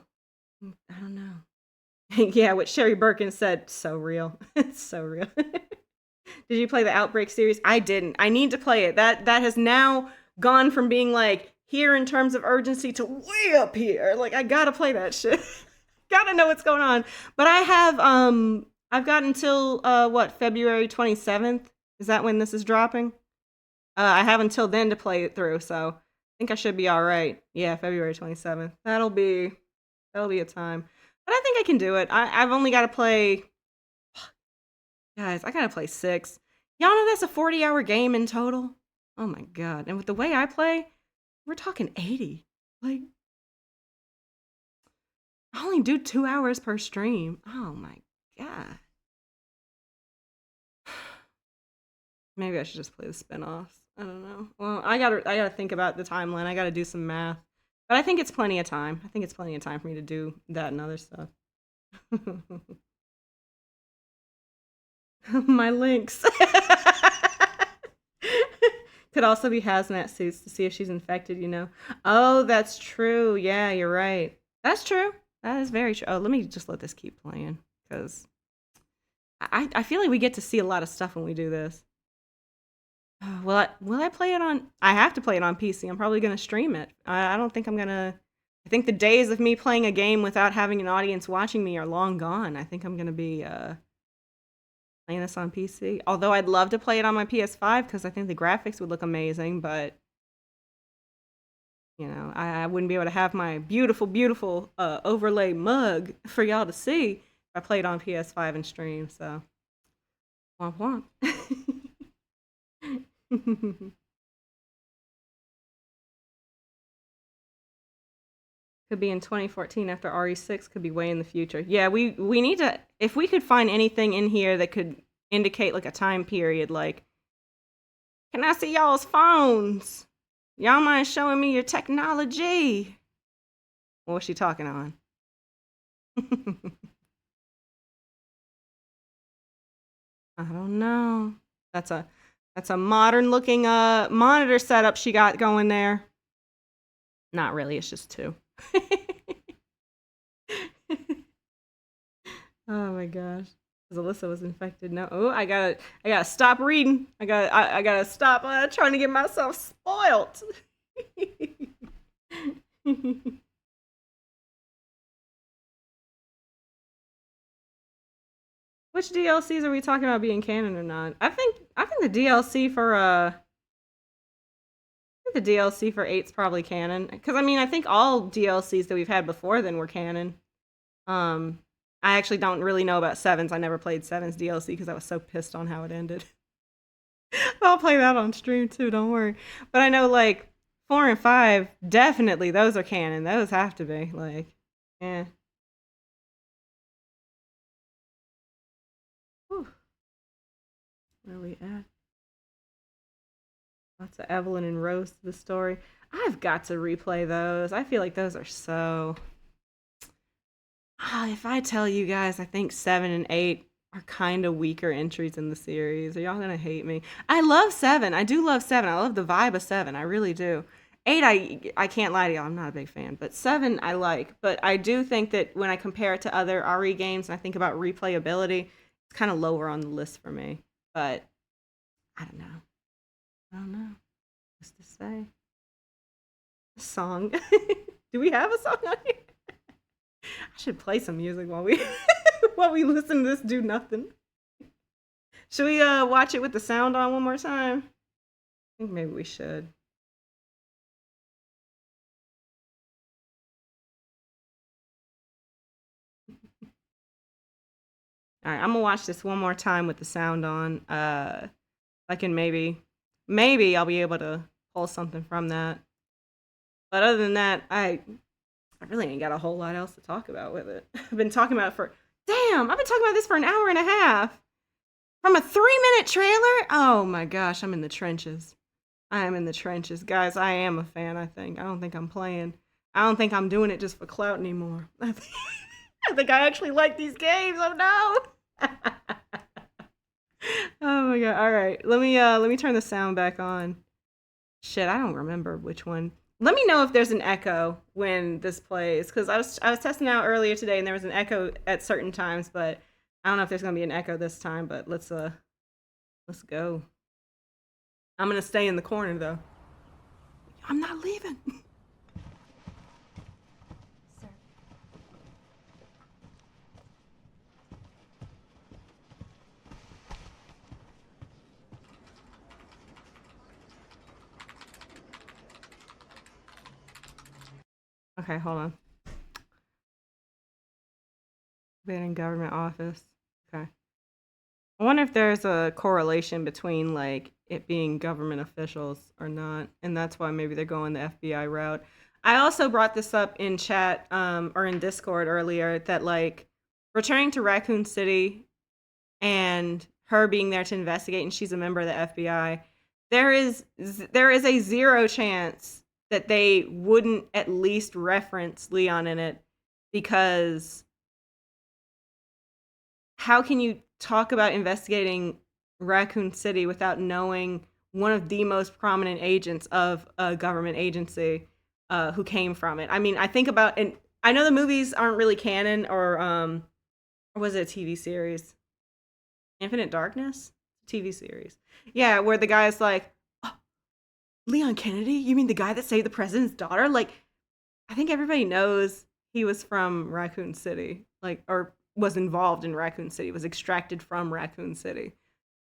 Yeah, what Sherry Birkin said, so real. It's so real. Did you play the Outbreak series? I didn't. I need to play it. That has now gone from being like here in terms of urgency to way up here. Like, I gotta play that shit. Gotta know what's going on. But I have I've got until February 27th. Is that when this is dropping? I have until then to play it through, so I think I should be all right. Yeah, February 27th. That'll be a time. But I think I can do it. I've only got to play... Guys, I got to play 6. Y'all know that's a 40-hour game in total? Oh my god. And with the way I play, we're talking 80. Like, I only do 2 hours per stream. Oh my god. Maybe I should just play the spin-offs. I don't know. Well, I gotta think about the timeline. I gotta do some math. But I think it's plenty of time. I think it's plenty of time for me to do that and other stuff. My links. Could also be hazmat suits to see if she's infected, you know. Oh, that's true. Yeah, you're right. That's true. That is very true. Oh, let me just let this keep playing, because I feel like we get to see a lot of stuff when we do this. Will I play it on... I have to play it on PC. I'm probably going to stream it. I don't think I'm going to... I think the days of me playing a game without having an audience watching me are long gone. I think I'm going to be playing this on PC. Although I'd love to play it on my PS5 because I think the graphics would look amazing, but... You know, I wouldn't be able to have my beautiful, beautiful overlay mug for y'all to see if I played on PS5 and stream, so... Womp womp. Could be in 2014 after RE6, could be way in the future. Yeah, we need to... If we could find anything in here that could indicate, like, a time period, like... Can I see y'all's phones? Y'all mind showing me your technology? What was she talking on? I don't know. That's a modern looking monitor setup she got going there. Not really, it's just 2. Oh my gosh. Because Alyssa was infected. No. Oh, I gotta stop reading. I gotta stop trying to get myself spoiled. Which DLCs are we talking about being canon or not? I think the DLC for the DLC for 8's probably canon. Because I mean, I think all DLCs that we've had before then were canon. I actually don't really know about 7's. I never played 7's DLC because I was so pissed on how it ended. I'll play that on stream too, don't worry. But I know like 4 and 5, definitely those are canon. Those have to be. Like, yeah. Whew. Where are we at? Lots of Evelyn and Rose to the story. I've got to replay those. I feel like those are so... if I tell you guys, I think 7 and 8 are kind of weaker entries in the series. Are y'all gonna hate me? I love 7. I do love 7. I love the vibe of 7. I really do. 8, I can't lie to y'all, I'm not a big fan, but 7 I like. But I do think that when I compare it to other RE games and I think about replayability, it's kind of lower on the list for me. But I don't know. What's to say? A song. Do we have a song on here? I should play some music while we while we listen to this do nothing. Should we watch it with the sound on one more time? I think maybe we should. All right, I'm gonna watch this one more time with the sound on. I can maybe I'll be able to pull something from that. But other than that, I really ain't got a whole lot else to talk about with it. I've been talking about this for an hour and a half. From a 3-minute trailer? Oh my gosh, I'm in the trenches. I am in the trenches. Guys, I am a fan, I think. I don't think I'm playing. I don't think I'm doing it just for clout anymore. I think I actually like these games. Oh no! Oh my god. Alright. Let me turn the sound back on. Shit, I don't remember which one. Let me know if there's an echo when this plays, because I was testing out earlier today and there was an echo at certain times, but I don't know if there's gonna be an echo this time. But let's go. I'm gonna stay in the corner though. I'm not leaving. Sir. Okay, hold on. Been in government office. Okay. I wonder if there's a correlation between like it being government officials or not, and that's why maybe they're going the FBI route. I also brought this up in chat or in Discord earlier that like returning to Raccoon City and her being there to investigate, and she's a member of the FBI. There is a 0 chance that they wouldn't at least reference Leon in it, because how can you talk about investigating Raccoon City without knowing one of the most prominent agents of a government agency who came from it? I mean, I think about, and I know the movies aren't really canon, or was it a TV series? Infinite Darkness? TV series. Yeah, where the guy's like, oh, Leon Kennedy? You mean the guy that saved the president's daughter? Like, I think everybody knows he was from Raccoon City, like, or was involved in Raccoon City, was extracted from Raccoon City.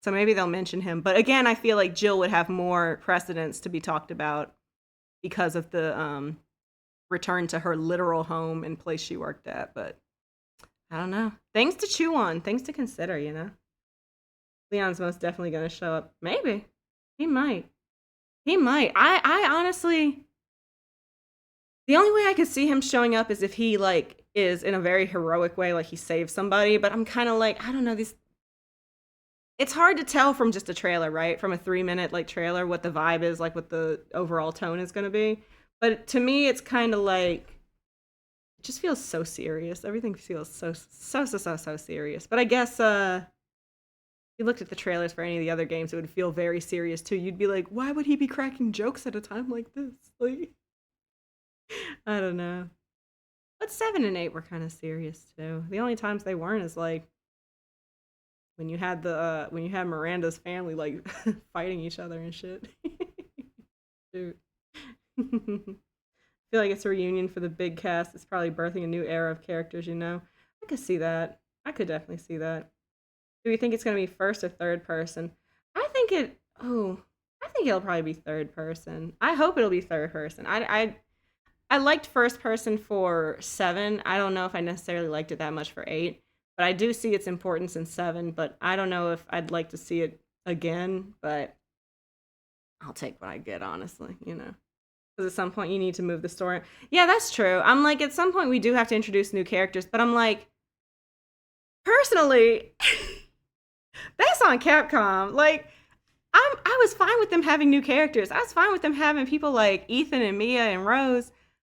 So maybe they'll mention him. But again, I feel like Jill would have more precedence to be talked about because of the return to her literal home and place she worked at. But I don't know. Things to chew on, things to consider, you know? Leon's most definitely going to show up. Maybe. He might. I honestly, the only way I could see him showing up is if he like is in a very heroic way, like he saved somebody. But I'm kind of like, I don't know, it's hard to tell from just a trailer, right? From a 3-minute like trailer, what the vibe is, like what the overall tone is going to be. But to me, it's kind of like, it just feels so serious. Everything feels so serious. But I guess if you looked at the trailers for any of the other games, it would feel very serious too. You'd be like, why would he be cracking jokes at a time like this? Like, I don't know. But 7 and 8 were kind of serious too. The only times they weren't is like when you had Miranda's family like fighting each other and shit. Dude. I feel like it's a reunion for the big cast. It's probably birthing a new era of characters, you know? I could see that. I could definitely see that. Do we think it's going to be first or third person? I think it'll probably be third person. I hope it'll be third person. I liked first person for 7. I don't know if I necessarily liked it that much for 8, but I do see its importance in 7, but I don't know if I'd like to see it again, but I'll take what I get, honestly, you know? Because at some point you need to move the story. Yeah, that's true. I'm like, at some point we do have to introduce new characters, but I'm like, personally, that's on Capcom. Like, I was fine with them having new characters. I was fine with them having people like Ethan and Mia and Rose.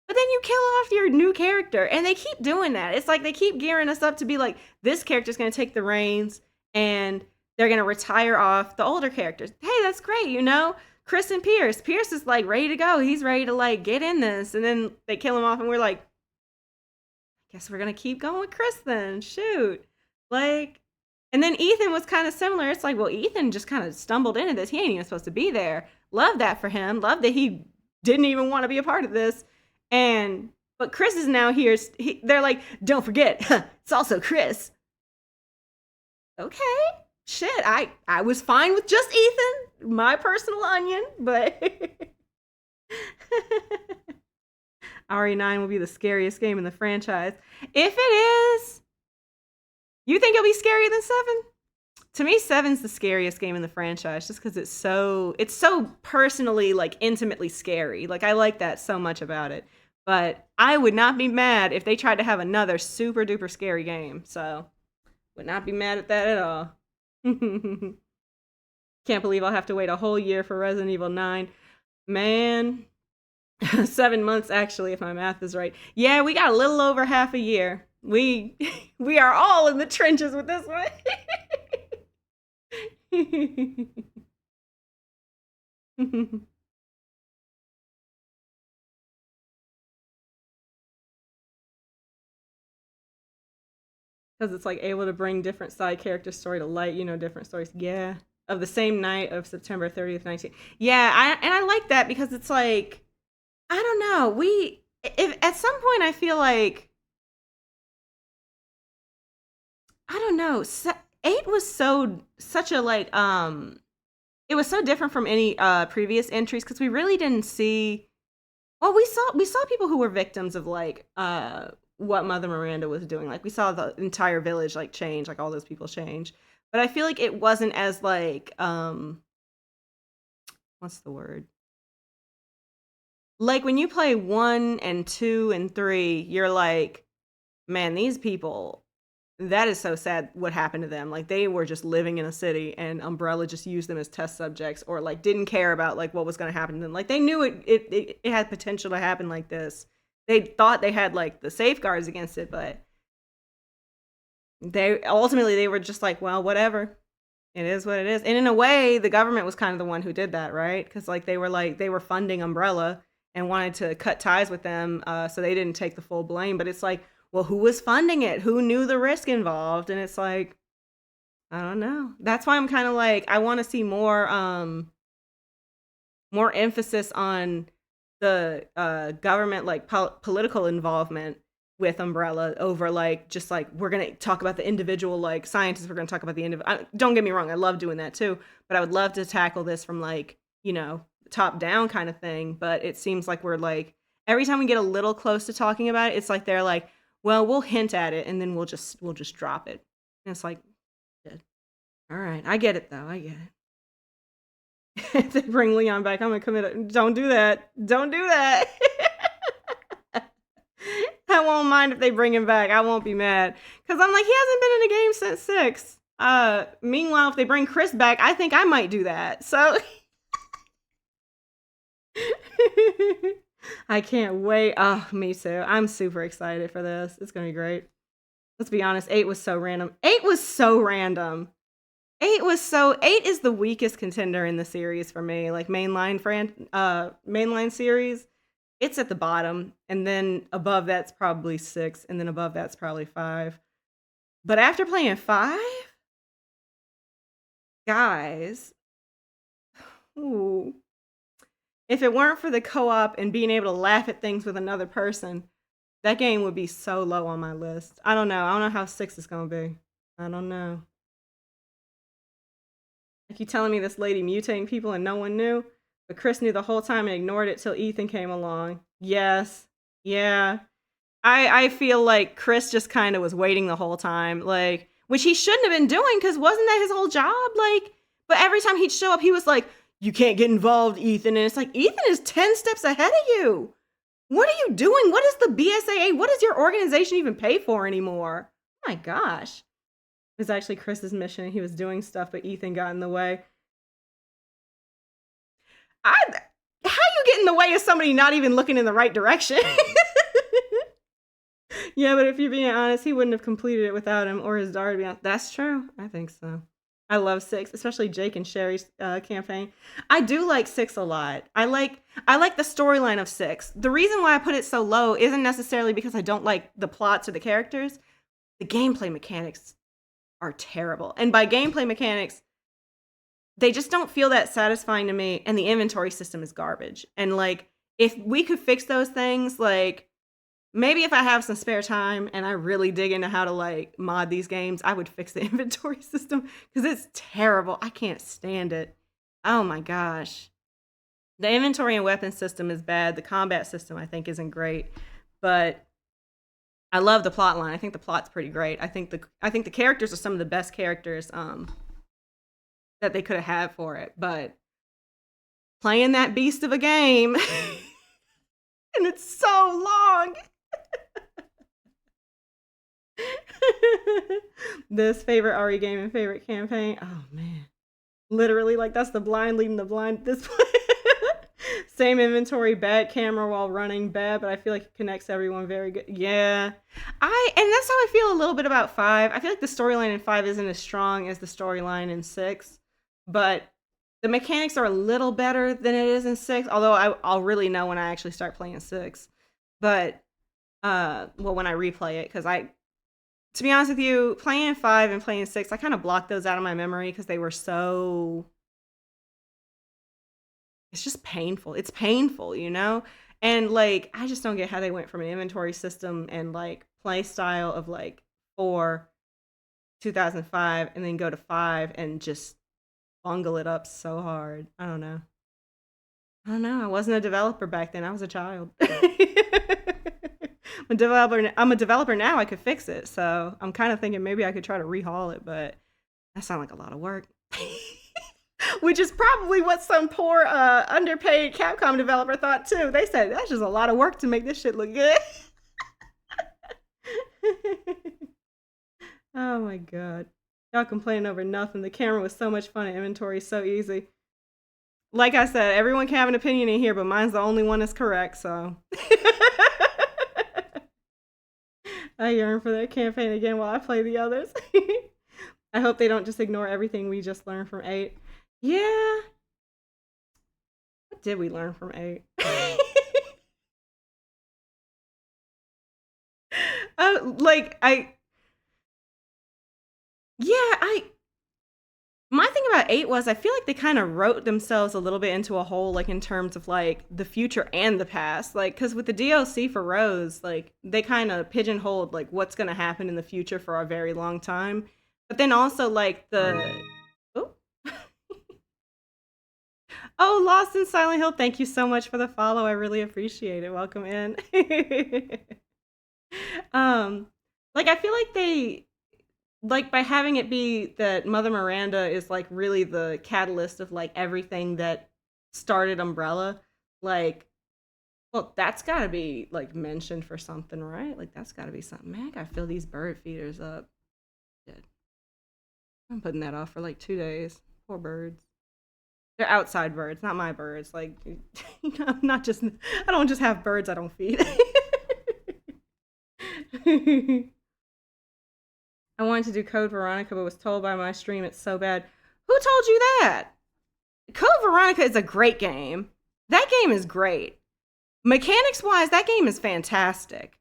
But then you kill off your new character, and they keep doing that. It's like they keep gearing us up to be like, this character's going to take the reins, and they're going to retire off the older characters. Hey, that's great, you know? Chris and Pierce. Pierce is like ready to go. He's ready to like get in this. And then they kill him off and we're like, guess we're gonna keep going with Chris then. Shoot. Like, and then Ethan was kind of similar. It's like, well, Ethan just kind of stumbled into this. He ain't even supposed to be there. Love that for him. Love that he didn't even want to be a part of this. But Chris is now here. They're like, don't forget, it's also Chris. Okay. Shit, I was fine with just Ethan, my personal onion, but RE9 will be the scariest game in the franchise. If it is, you think it'll be scarier than 7? To me, 7's the scariest game in the franchise, just because it's so personally, like, intimately scary. Like, I like that so much about it. But I would not be mad if they tried to have another super duper scary game. So, would not be mad at that at all. Can't believe I'll have to wait a whole year for Resident Evil 9. Man, 7 months actually, if my math is right. Yeah, we got a little over half a year. We are all in the trenches with this one. Because it's like able to bring different side character story to light, different stories. Yeah. Of the same night of September 30th, 19. Yeah, I like that because it's like, I don't know. If at some point I feel like, I don't know. 8 was such a like, it was so different from any previous entries because we really didn't see, well, we saw people who were victims of like, what Mother Miranda was doing. Like we saw the entire village like change, like all those people change. But I feel like it wasn't as like what's the word? Like when you play 1 and 2 and 3, you're like, man, these people, that is so sad what happened to them. Like they were just living in a city and Umbrella just used them as test subjects or like didn't care about like what was going to happen to them. Like they knew it had potential to happen like this. They thought they had like the safeguards against it, but they were just like, well, whatever. It is what it is. And in a way, the government was kind of the one who did that, right? Because like they were funding Umbrella and wanted to cut ties with them, so they didn't take the full blame. But it's like, well, who was funding it? Who knew the risk involved? And it's like, I don't know. That's why I'm kind of like, I want to see more emphasis on the government like political involvement with Umbrella over like just like we're gonna talk about the individual like scientists, we're gonna talk about the individual. Don't get me wrong, I love doing that too, but I would love to tackle this from like top down kind of thing. But it seems like we're like every time we get a little close to talking about it, it's like they're like, well, we'll hint at it and then we'll just drop it. And it's like, all right, I get it though, I get it. If they bring Leon back, I'm gonna commit. Don't do that. Don't do that. I won't mind if they bring him back. I won't be mad. Because I'm like, he hasn't been in a game since 6. Meanwhile, if they bring Chris back, I think I might do that. So I can't wait. Oh, me too. I'm super excited for this. It's gonna be great. Let's be honest, 8 was so random. 8 was so random. 8 is the weakest contender in the series for me. Like mainline series, it's at the bottom, and then above that's probably 6, and then above that's probably 5. But after playing 5, guys, ooh, if it weren't for the co-op and being able to laugh at things with another person, that game would be so low on my list. I don't know how 6 is gonna be. I don't know. Like you telling me this lady mutating people and no one knew? But Chris knew the whole time and ignored it till Ethan came along. Yes. Yeah. I feel like Chris just kind of was waiting the whole time. Like, which he shouldn't have been doing because wasn't that his whole job? Like, but every time he'd show up, he was like, you can't get involved, Ethan. And it's like, Ethan is 10 steps ahead of you. What are you doing? What is the BSAA? What does your organization even pay for anymore? Oh my gosh. It was actually Chris's mission. He was doing stuff, but Ethan got in the way. How you get in the way of somebody not even looking in the right direction? Yeah, but if you're being honest, he wouldn't have completed it without him or his daughter to be honest. That's true. I think so. I love 6, especially Jake and Sherry's campaign. I do like 6 a lot. I like the storyline of 6. The reason why I put it so low isn't necessarily because I don't like the plots or the characters. The gameplay mechanics are terrible. And by gameplay mechanics, they just don't feel that satisfying to me, and the inventory system is garbage. And like, if we could fix those things, like maybe if I have some spare time and I really dig into how to like mod these games, I would fix the inventory system because it's terrible. I can't stand it. Oh my gosh. The inventory and weapon system is bad. The combat system I think isn't great, but I love the plot line. I think the plot's pretty great. I think the characters are some of the best characters that they could have had for it, but playing that beast of a game and it's so long. This favorite RE game and favorite campaign. Oh man. Literally, like that's the blind leading the blind this same inventory, bad camera while running, bad, but I feel like it connects everyone very good. Yeah. And that's how I feel a little bit about 5. I feel like the storyline in 5 isn't as strong as the storyline in 6, but the mechanics are a little better than it is in 6, although I'll really know when I actually start playing 6. But well, when I replay it, because to be honest with you, playing 5 and playing 6, I kind of blocked those out of my memory because they were so... It's just painful. It's painful, you know? And like, I just don't get how they went from an inventory system and like play style of like 4, 2005, and then go to 5 and just bungle it up so hard. I don't know. I wasn't a developer back then. I was a child. I'm a developer now. I could fix it. So I'm kind of thinking maybe I could try to rehaul it, but that sounds like a lot of work. Which is probably what some poor underpaid Capcom developer thought too. They said, that's just a lot of work to make this shit look good. Oh my god. Y'all complaining over nothing. The camera was so much fun and inventory so easy. Like I said, everyone can have an opinion in here, but mine's the only one that's correct, so. I yearn for that campaign again while I play the others. I hope they don't just ignore everything we just learned from 8. Yeah. What did we learn from 8? My thing about 8 was I feel like they kind of wrote themselves a little bit into a hole, like in terms of like the future and the past. Like, because with the DLC for Rose, like they kind of pigeonholed like what's going to happen in the future for a very long time. But then also like Oh, Lost in Silent Hill, thank you so much for the follow. I really appreciate it. Welcome in. Like I feel like they, like by having it be that Mother Miranda is like really the catalyst of like everything that started Umbrella, like, well, that's gotta be like mentioned for something, right? Like that's gotta be something. Man, I gotta fill these bird feeders up. Shit. I'm putting that off for like 2 days. Poor birds. They're outside birds, not my birds. Like, you know, I don't just have birds I don't feed. I wanted to do Code Veronica, but was told by my stream it's so bad. Who told you that? Code Veronica is a great game. That game is great. Mechanics-wise, that game is fantastic.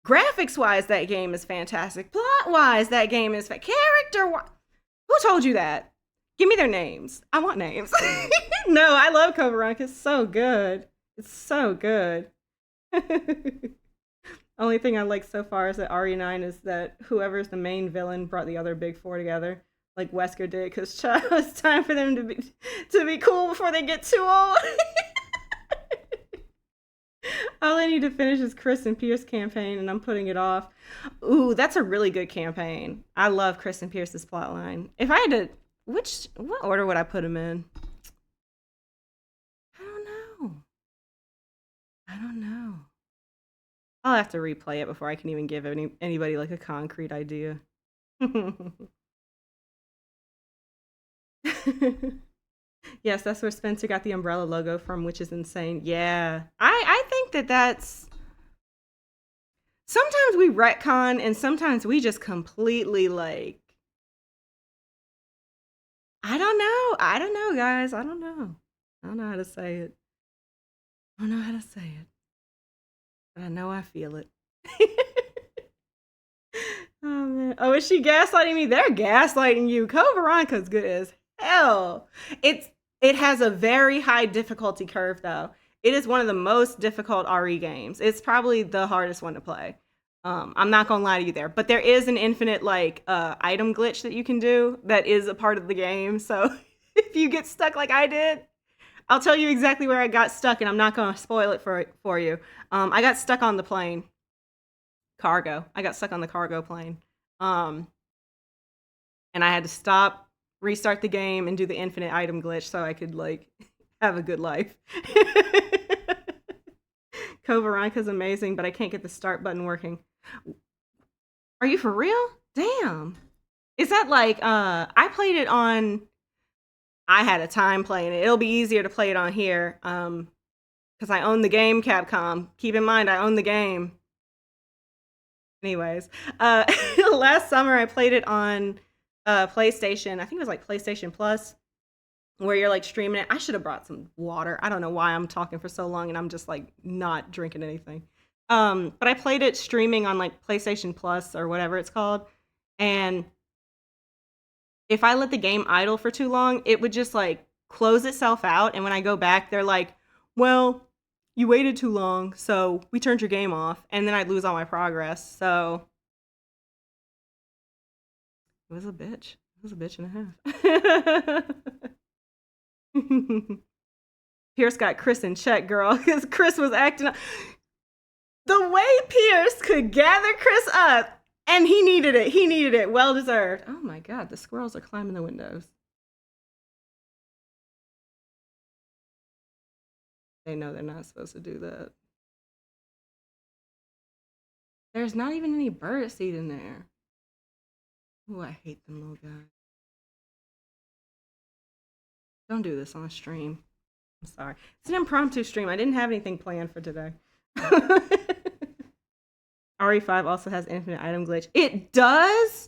Graphics-wise, that game is fantastic. Plot-wise, that game is character-wise. Who told you that? Give me their names. I want names. No, I love Code Veronica. It's so good. It's so good. Only thing I like so far is that RE9 is that whoever's the main villain brought the other big 4 together, like Wesker did, because it's time for them to be cool before they get too old. All I need to finish is Chris and Pierce campaign, and I'm putting it off. Ooh, that's a really good campaign. I love Chris and Pierce's plotline. If I had to, what order would I put them in? I don't know. I'll have to replay it before I can even give anybody like a concrete idea. Yes, that's where Spencer got the umbrella logo from, which is insane. Yeah, I think that's... Sometimes we retcon and sometimes we just completely like I don't know. I don't know, guys. I don't know. I don't know how to say it. I don't know how to say it. But I know I feel it. Oh man. Oh, is she gaslighting me? They're gaslighting you. Code Veronica's good as hell. It has a very high difficulty curve though. It is one of the most difficult RE games. It's probably the hardest one to play. I'm not gonna lie to you there, but there is an infinite like item glitch that you can do that is a part of the game. So if you get stuck like I did, I'll tell you exactly where I got stuck, and I'm not gonna spoil it for you. I got stuck on the plane. Cargo. I got stuck on the cargo plane. And I had to stop, restart the game, and do the infinite item glitch so I could like have a good life. Code Veronica's amazing, but I can't get the start button working. Are you for real? Damn. Is that like I played it on I had a time playing it. It'll be easier to play it on here. Because I own the game, Capcom. Keep in mind I own the game. Anyways, last summer I played it on PlayStation. I think it was like PlayStation Plus, where you're like streaming it. I should have brought some water. I don't know why I'm talking for so long and I'm just like not drinking anything. But I played it streaming on like PlayStation Plus or whatever it's called. And if I let the game idle for too long, it would just like close itself out. And when I go back, they're like, well, you waited too long, so we turned your game off, and then I'd lose all my progress. So it was a bitch. It was a bitch and a half. Pierce got Chris in check, girl, because Chris was acting up. The way Pierce could gather Chris up, and he needed it. He needed it. Well deserved. Oh my god, the squirrels are climbing the windows. They know they're not supposed to do that. There's not even any bird seed in there. Ooh, I hate them little guys. Don't do this on stream. I'm sorry. It's an impromptu stream. I didn't have anything planned for today. RE5 also has infinite item glitch. It does?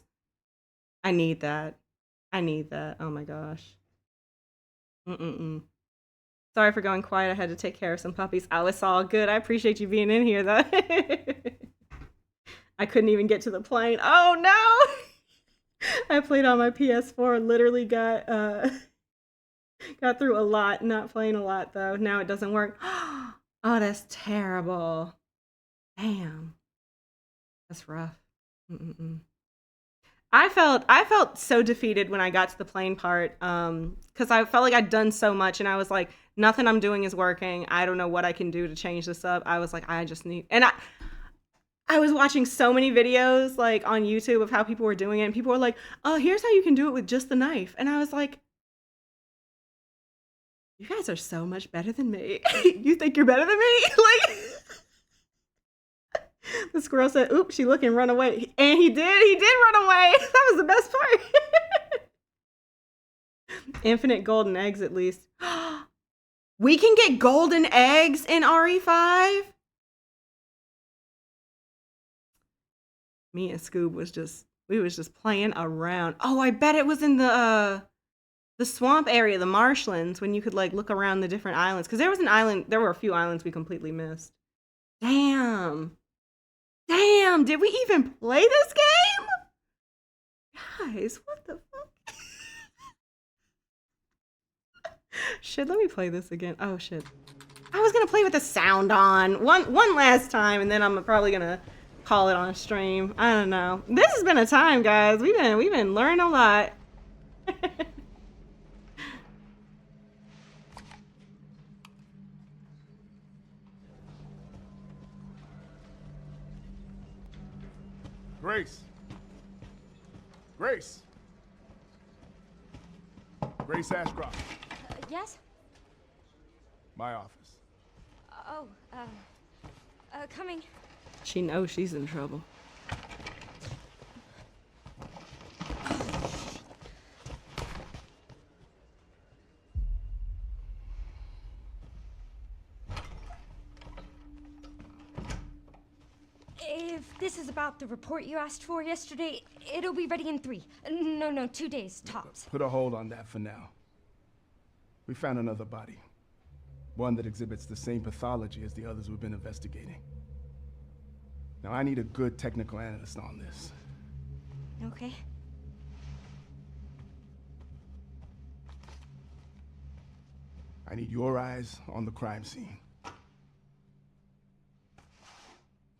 I need that. I need that. Oh my gosh. Sorry for going quiet. I had to take care of some puppies. Oh, it's all good. I appreciate you being in here, though. I couldn't even get to the plane. Oh, no! I played on my PS4. Literally got through a lot. Not playing a lot, though. Now it doesn't work. Oh, that's terrible. Damn. That's rough. I felt so defeated when I got to the plane part, because I felt like I'd done so much, and I was like, nothing I'm doing is working. I don't know what I can do to change this up. I was like, I just need, and I was watching so many videos like on YouTube of how people were doing it, and people were like, oh, here's how you can do it with just the knife. And I was like, you guys are so much better than me. You think you're better than me? Like, the squirrel said, oops, she looking, run away. And he did run away. That was the best part. Infinite golden eggs, at least. We can get golden eggs in RE5? Me and Scoob was just playing around. Oh, I bet it was in the swamp area, the marshlands, when you could like look around the different islands. Because there were a few islands we completely missed. Damn, did we even play this game? Guys, what the fuck? Shit, let me play this again. Oh shit. I was gonna play with the sound on one last time, and then I'm probably gonna call it on stream. I don't know. This has been a time, guys. We've been learning a lot. Grace. Grace. Grace Ashcroft. Yes? My office. Oh, coming. She knows she's in trouble. If This is about the report you asked for yesterday. It'll be ready in 3. No, 2 days, tops. Put a hold on that for now. We found another body. One that exhibits the same pathology as the others we've been investigating. Now, I need a good technical analyst on this. Okay. I need your eyes on the crime scene.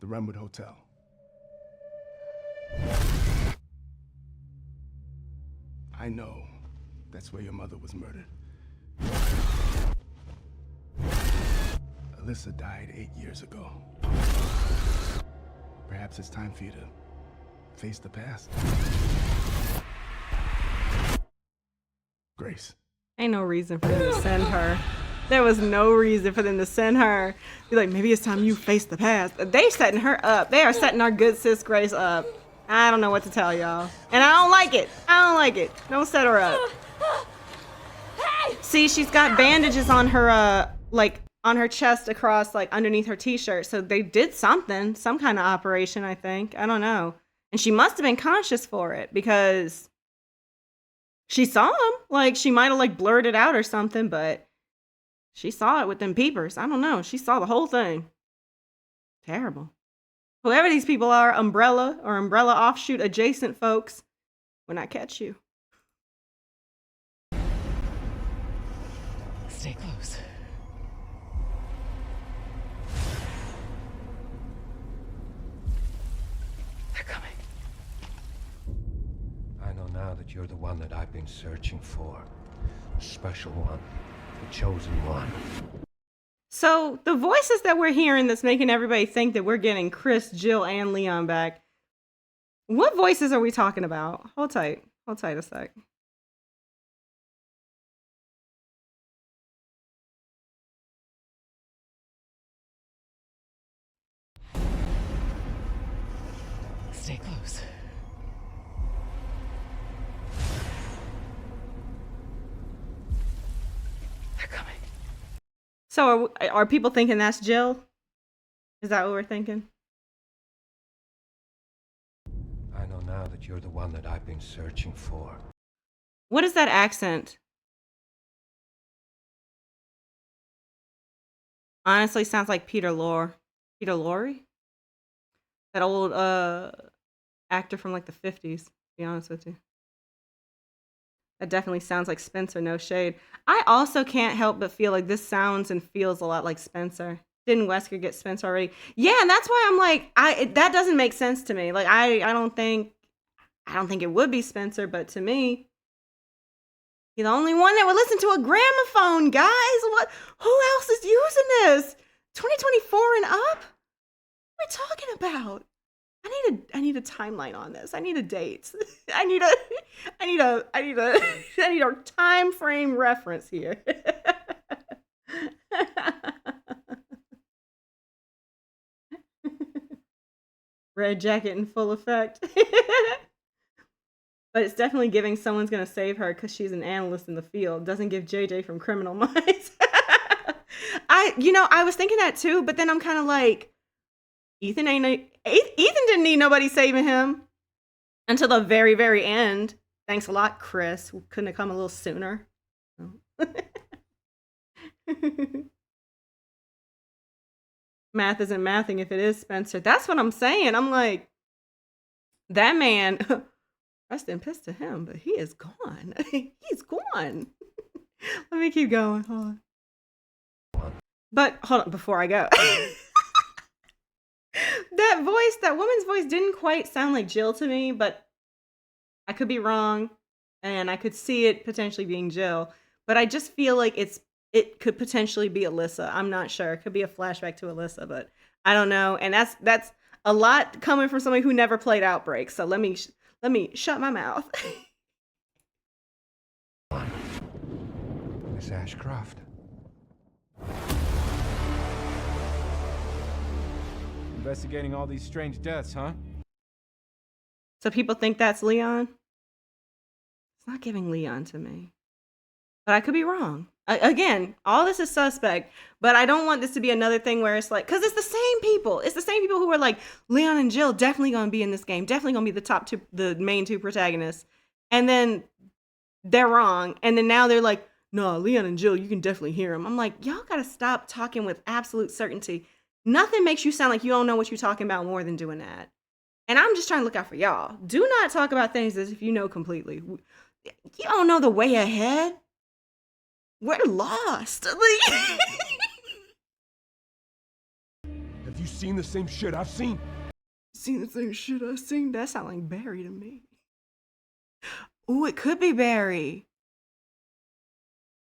The Renwood Hotel. I know that's where your mother was murdered. Alyssa died 8 years ago. Perhaps it's time for you to face the past. Grace. Ain't no reason for them to send her. There was no reason for them to send her. Be like, maybe it's time you face the past. They setting her up. They are setting our good sis Grace up. I don't know what to tell y'all. And I don't like it. I don't like it. Don't set her up. See, she's got bandages on her, like, on her chest across, like, underneath her t-shirt. So they did something. Some kind of operation, I think. I don't know. And she must have been conscious for it because she saw him. Like, she might have, like, blurred it out or something, but she saw it with them peepers. I don't know. She saw the whole thing. Terrible. Whoever these people are, Umbrella or Umbrella offshoot adjacent folks, when I catch you. Stay close. They're coming. I know now that you're the one that I've been searching for. The special one. The chosen one. So the voices that we're hearing that's making everybody think that we're getting Chris, Jill, and Leon back. What voices are we talking about? Hold tight. Hold tight a sec. Stay close. They're coming. So are people thinking that's Jill? Is that what we're thinking? I know now that you're the one that I've been searching for. What is that accent? Honestly, sounds like Peter Lorre. Peter Lorre? That old actor from like the 50s, to be honest with you. That definitely sounds like Spencer, no shade. I also can't help but feel like this sounds and feels a lot like Spencer. Didn't Wesker get Spencer already? Yeah, and that's why I'm like, that doesn't make sense to me. Like, I don't think it would be Spencer, but to me, he's the only one that would listen to a gramophone, guys. What? Who else is using this? 2024 and up? What are we talking about? I need a timeline on this. I need a date. I need a time frame reference here. Red jacket in full effect. But it's definitely giving someone's gonna save her because she's an analyst in the field. Doesn't give JJ from Criminal Minds. I was thinking that too, but then I'm kind of like, Ethan didn't need nobody saving him until the very, very end. Thanks a lot, Chris. Couldn't have come a little sooner. Math isn't mathing if it is Spencer. That's what I'm saying. I'm like, that man, rest in peace to him, but he is gone. He's gone. Let me keep going. Hold on. But hold on, before I go. That woman's voice didn't quite sound like Jill to me, but I could be wrong, and I could see it potentially being Jill. But I just feel like it could potentially be Alyssa. I'm not sure. It could be a flashback to Alyssa, but I don't know. And that's a lot coming from somebody who never played Outbreak. So let me shut my mouth. Miss Ashcroft. Investigating all these strange deaths, huh? So people think that's Leon? It's not giving Leon to me. but I could be wrong. Again, all this is suspect, but I don't want this to be another thing where it's like, because it's the same people. It's the same people who are like, Leon and Jill definitely going to be in this game, definitely going to be the top two, the main two protagonists. And then they're wrong. And then now they're like, no, Leon and Jill, you can definitely hear them. I'm like, y'all got to stop talking with absolute certainty. Nothing makes you sound like you don't know what you're talking about more than doing that. And I'm just trying to look out for y'all. Do not talk about things as if you know completely. You don't know the way ahead. We're lost. Have you seen the same shit I've seen? Seen the same shit I've seen? That sounds like Barry to me. Ooh, it could be Barry.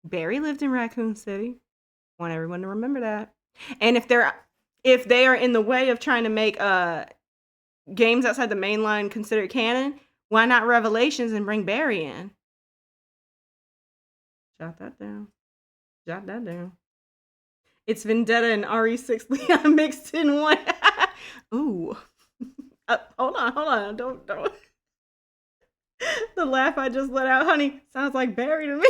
Barry lived in Raccoon City. Want everyone to remember that. And if they are in the way of trying to make games outside the main line considered canon, why not Revelations and bring Barry in? Jot that down. Jot that down. It's Vendetta and RE6 Leon mixed in one. Ooh. Hold on. Don't. The laugh I just let out, honey, sounds like Barry to me.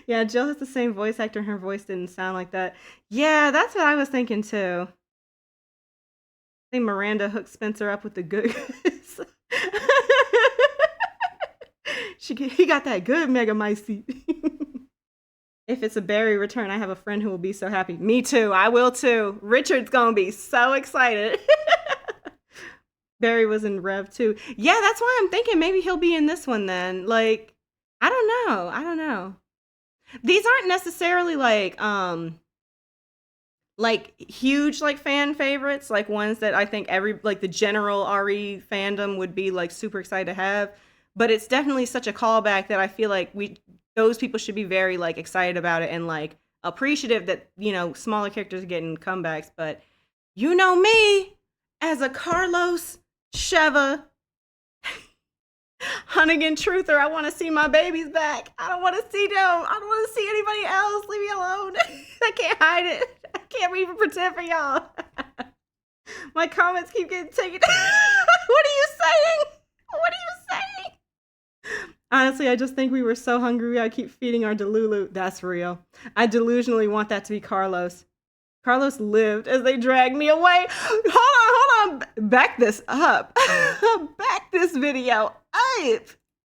Yeah, Jill has the same voice actor, and her voice didn't sound like that. Yeah, that's what I was thinking too. I think Miranda hooked Spencer up with the good. He got that good Megamycete. If it's a Barry return, I have a friend who will be so happy. Me too. I will too. Richard's gonna be so excited. Barry was in Rev too. Yeah, that's why I'm thinking maybe he'll be in this one then. Like, I don't know. These aren't necessarily like huge like fan favorites, like ones that I think the general RE fandom would be like super excited to have. But it's definitely such a callback that I feel like those people should be very like excited about it and like appreciative that, you know, smaller characters are getting comebacks. But you know me, as a Carlos Sheva Hunnigan truther, I want to see my babies back. I don't want to see them. I don't want to see anybody else. Leave me alone. I can't hide it. I can't even pretend for y'all. My comments keep getting taken. What are you saying? What are you saying? Honestly, I just think we were so hungry we gotta keep feeding our Delulu. That's real. I delusionally want that to be Carlos. Carlos lived as they dragged me away. Hold on. Back this up. Back this video up.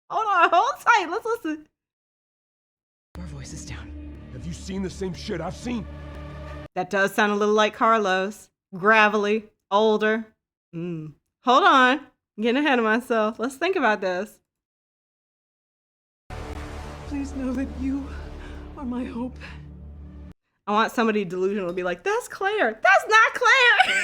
Hold tight. Let's listen. Our voices down. Have you seen the same shit I've seen? That does sound a little like Carlos. Gravelly, older. Hold on. I'm getting ahead of myself. Let's think about this. Please know that you are my hope. I want somebody delusional to be like, that's Claire. That's not Claire.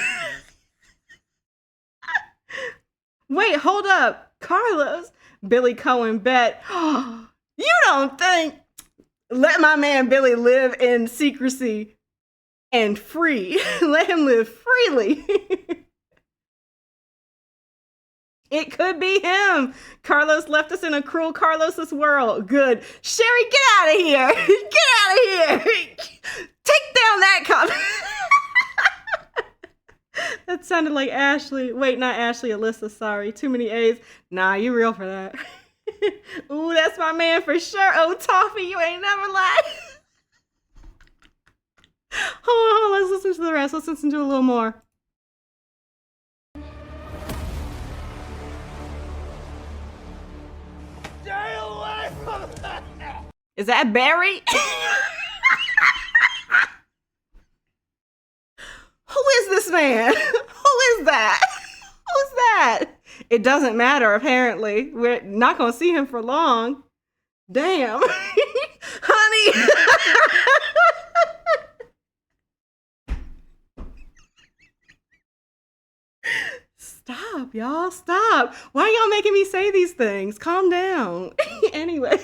Wait, hold up. Carlos. Billy Cohen bet. You don't think? Let my man Billy live in secrecy and free. Let him live freely. It could be him. Carlos left us in a cruel Carlos's world. Good. Sherry, get out of here. Get out of here. Take down that cop. That sounded like Ashley. Wait, not Ashley, Alyssa, sorry. Too many A's. Nah, you real for that. Ooh, that's my man for sure. Oh, Toffee, you ain't never lied. Hold on, let's listen to the rest. Let's listen to a little more. Stay away from that! Is that Barry? Who is this man? Who is that? Who's that? It doesn't matter, apparently. We're not going to see him for long. Damn. Honey. Stop, y'all. Stop. Why are y'all making me say these things? Calm down. Anyway.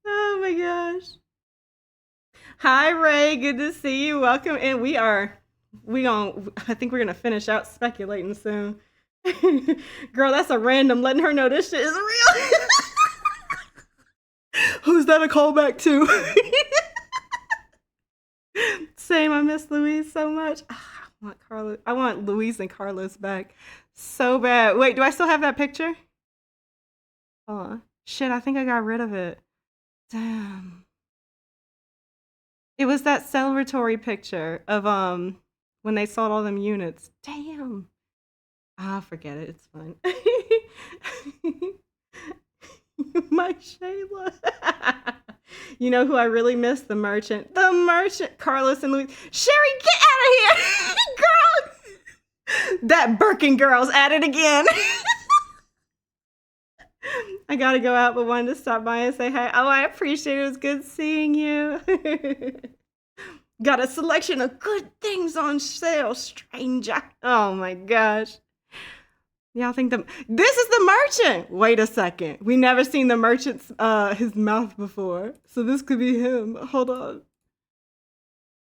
Oh my gosh. Hi, Ray. Good to see you. Welcome in. I think we're going to finish out speculating soon. Girl, that's a random letting her know this shit is real. Who's that a callback to? Same. I miss Louise so much. I want Louise and Carlos back so bad. Wait, do I still have that picture? Hold on. Shit, I think I got rid of it. Damn. It was that celebratory picture of when they sold all them units. Damn. Ah, forget it. It's fine. My Shayla. You know who I really miss? The merchant. The merchant. Carlos and Louise. Sherry, get out of here! Girl! That Birkin girl's at it again. I gotta go out, but wanted to stop by and say hi. Oh, I appreciate it. It was good seeing you. Got a selection of good things on sale, stranger. Oh my gosh. Y'all think this is the merchant. Wait a second. We never seen the merchant's his mouth before. So this could be him. Hold on.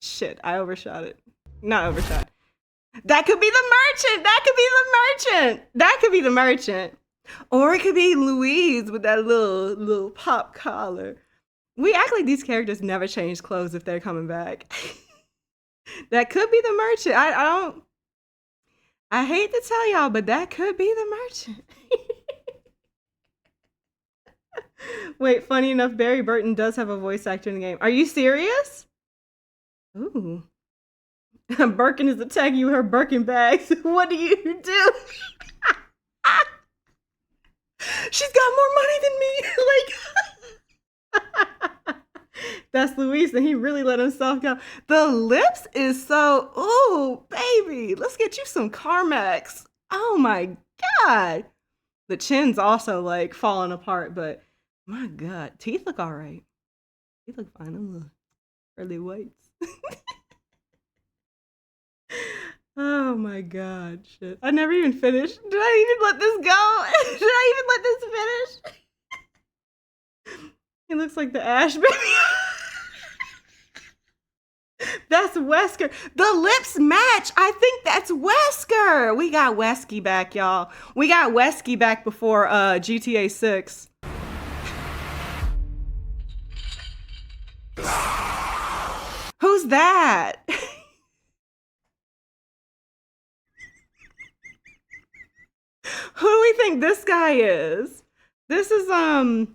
Shit, I overshot it. Not overshot. That could be the merchant. That could be the merchant. That could be the merchant. Or it could be Louise with that little pop collar. We act like these characters never change clothes if they're coming back. That could be the merchant. I hate to tell y'all, but that could be the merchant. Wait, funny enough, Barry Burton does have a voice actor in the game. Are you serious? Ooh. Birkin is attacking you with her Birkin bags. What do you do? She's got more money than me. Like, that's Luis, and he really let himself go. The lips is so, ooh, baby. Let's get you some Carmex. Oh my God. The chin's also like falling apart, but my God, teeth look all right. Teeth look fine. Them little early whites. Oh my God, shit. I never even finished. Did I even let this go? Did I even let this finish? He looks like the Ash baby. That's Wesker. The lips match. I think that's Wesker. We got Wesky back, y'all. We got Wesky back before GTA 6. Who's that? Who do we think this guy is? This is I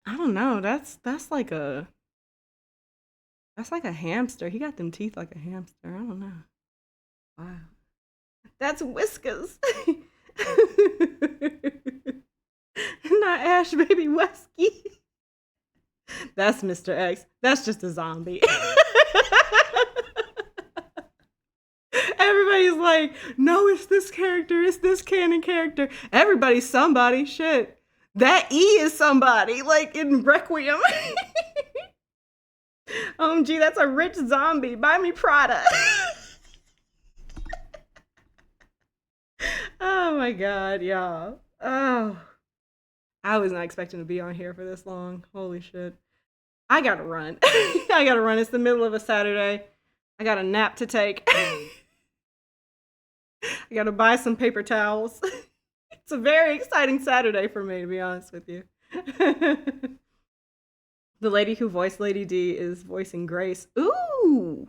don't know. That's like a hamster. He got them teeth like a hamster. I don't know. Wow. That's Whiskers. Not Ash baby Wesky. That's Mr. X. That's just a zombie. Everybody's like, no, it's this character, it's this canon character. Everybody's somebody, shit. That E is somebody, like in Requiem. OMG, that's a rich zombie. Buy me Prada. Oh my God, y'all. Oh. I was not expecting to be on here for this long. Holy shit. I gotta run. I gotta run. It's the middle of a Saturday. I got a nap to take. I gotta buy some paper towels. It's a very exciting Saturday for me, to be honest with you. The lady who voiced Lady D is voicing Grace. Ooh!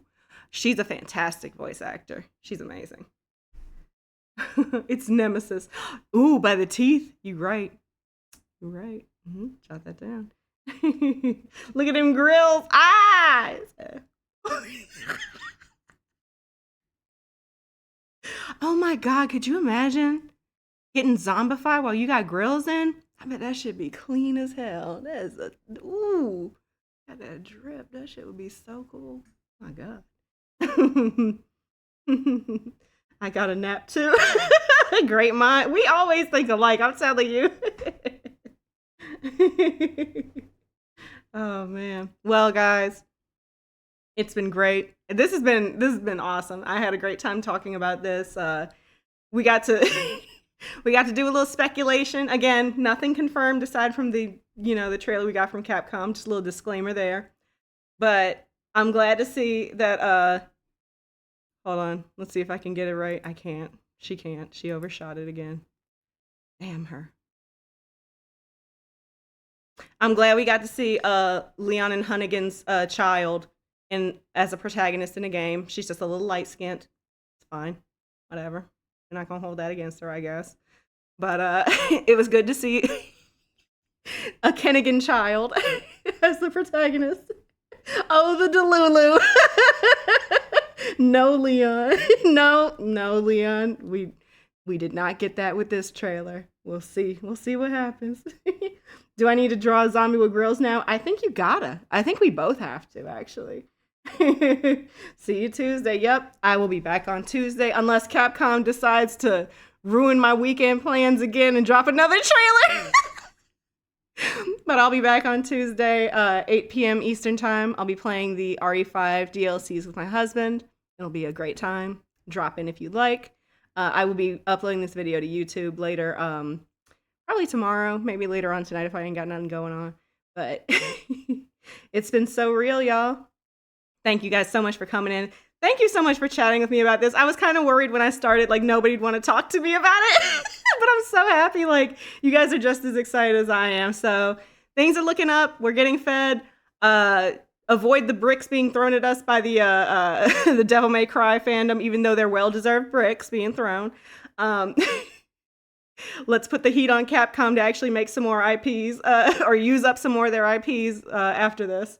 She's a fantastic voice actor. She's amazing. It's Nemesis. Ooh, by the teeth. You right. You right. Jot that down. Look at them grills. Eyes. Oh my God, could you imagine getting zombified while you got grills in? I bet that should be clean as hell. That is ooh, got that drip. That shit would be so cool. Oh my God. I got a nap too. Great mind. We always think alike. I'm telling you. Oh man. Well, guys, it's been great. This has been awesome. I had a great time talking about this. We got to we got to do a little speculation. Again, nothing confirmed aside from the the trailer we got from Capcom. Just a little disclaimer there. But I'm glad to see that. Hold on. Let's see if I can get it right. I can't. She can't. She overshot it again. Damn her. I'm glad we got to see Leon and Hunnigan's child as a protagonist in the game. She's just a little light-skinned. It's fine. Whatever. We're not going to hold that against her, I guess. But it was good to see a Kennigan child as the protagonist. Oh, the Delulu. No, Leon. No, Leon. We did not get that with this trailer. We'll see. We'll see what happens. Do I need to draw a zombie with grills now? I think you gotta. I think we both have to, actually. See you Tuesday. Yep, I will be back on Tuesday unless Capcom decides to ruin my weekend plans again and drop another trailer. But I'll be back on Tuesday, 8 p.m. Eastern Time. I'll be playing the RE5 DLCs with my husband. It'll be a great time. Drop in if you'd like. I will be uploading this video to YouTube later, probably tomorrow, maybe later on tonight if I ain't got nothing going on. But it's been so real, y'all. Thank you guys so much for coming in. Thank you so much for chatting with me about this. I was kind of worried when I started, like nobody'd want to talk to me about it. But I'm so happy, like you guys are just as excited as I am. So things are looking up. We're getting fed. Avoid the bricks being thrown at us by the the Devil May Cry fandom, even though they're well-deserved bricks being thrown. Let's put the heat on Capcom to actually make some more IPs or use up some more of their IPs after this.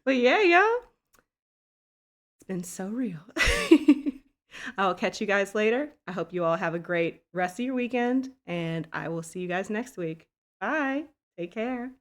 But yeah, y'all. It's been so real. I'll catch you guys later. I hope you all have a great rest of your weekend, and I will see you guys next week. Bye. Take care.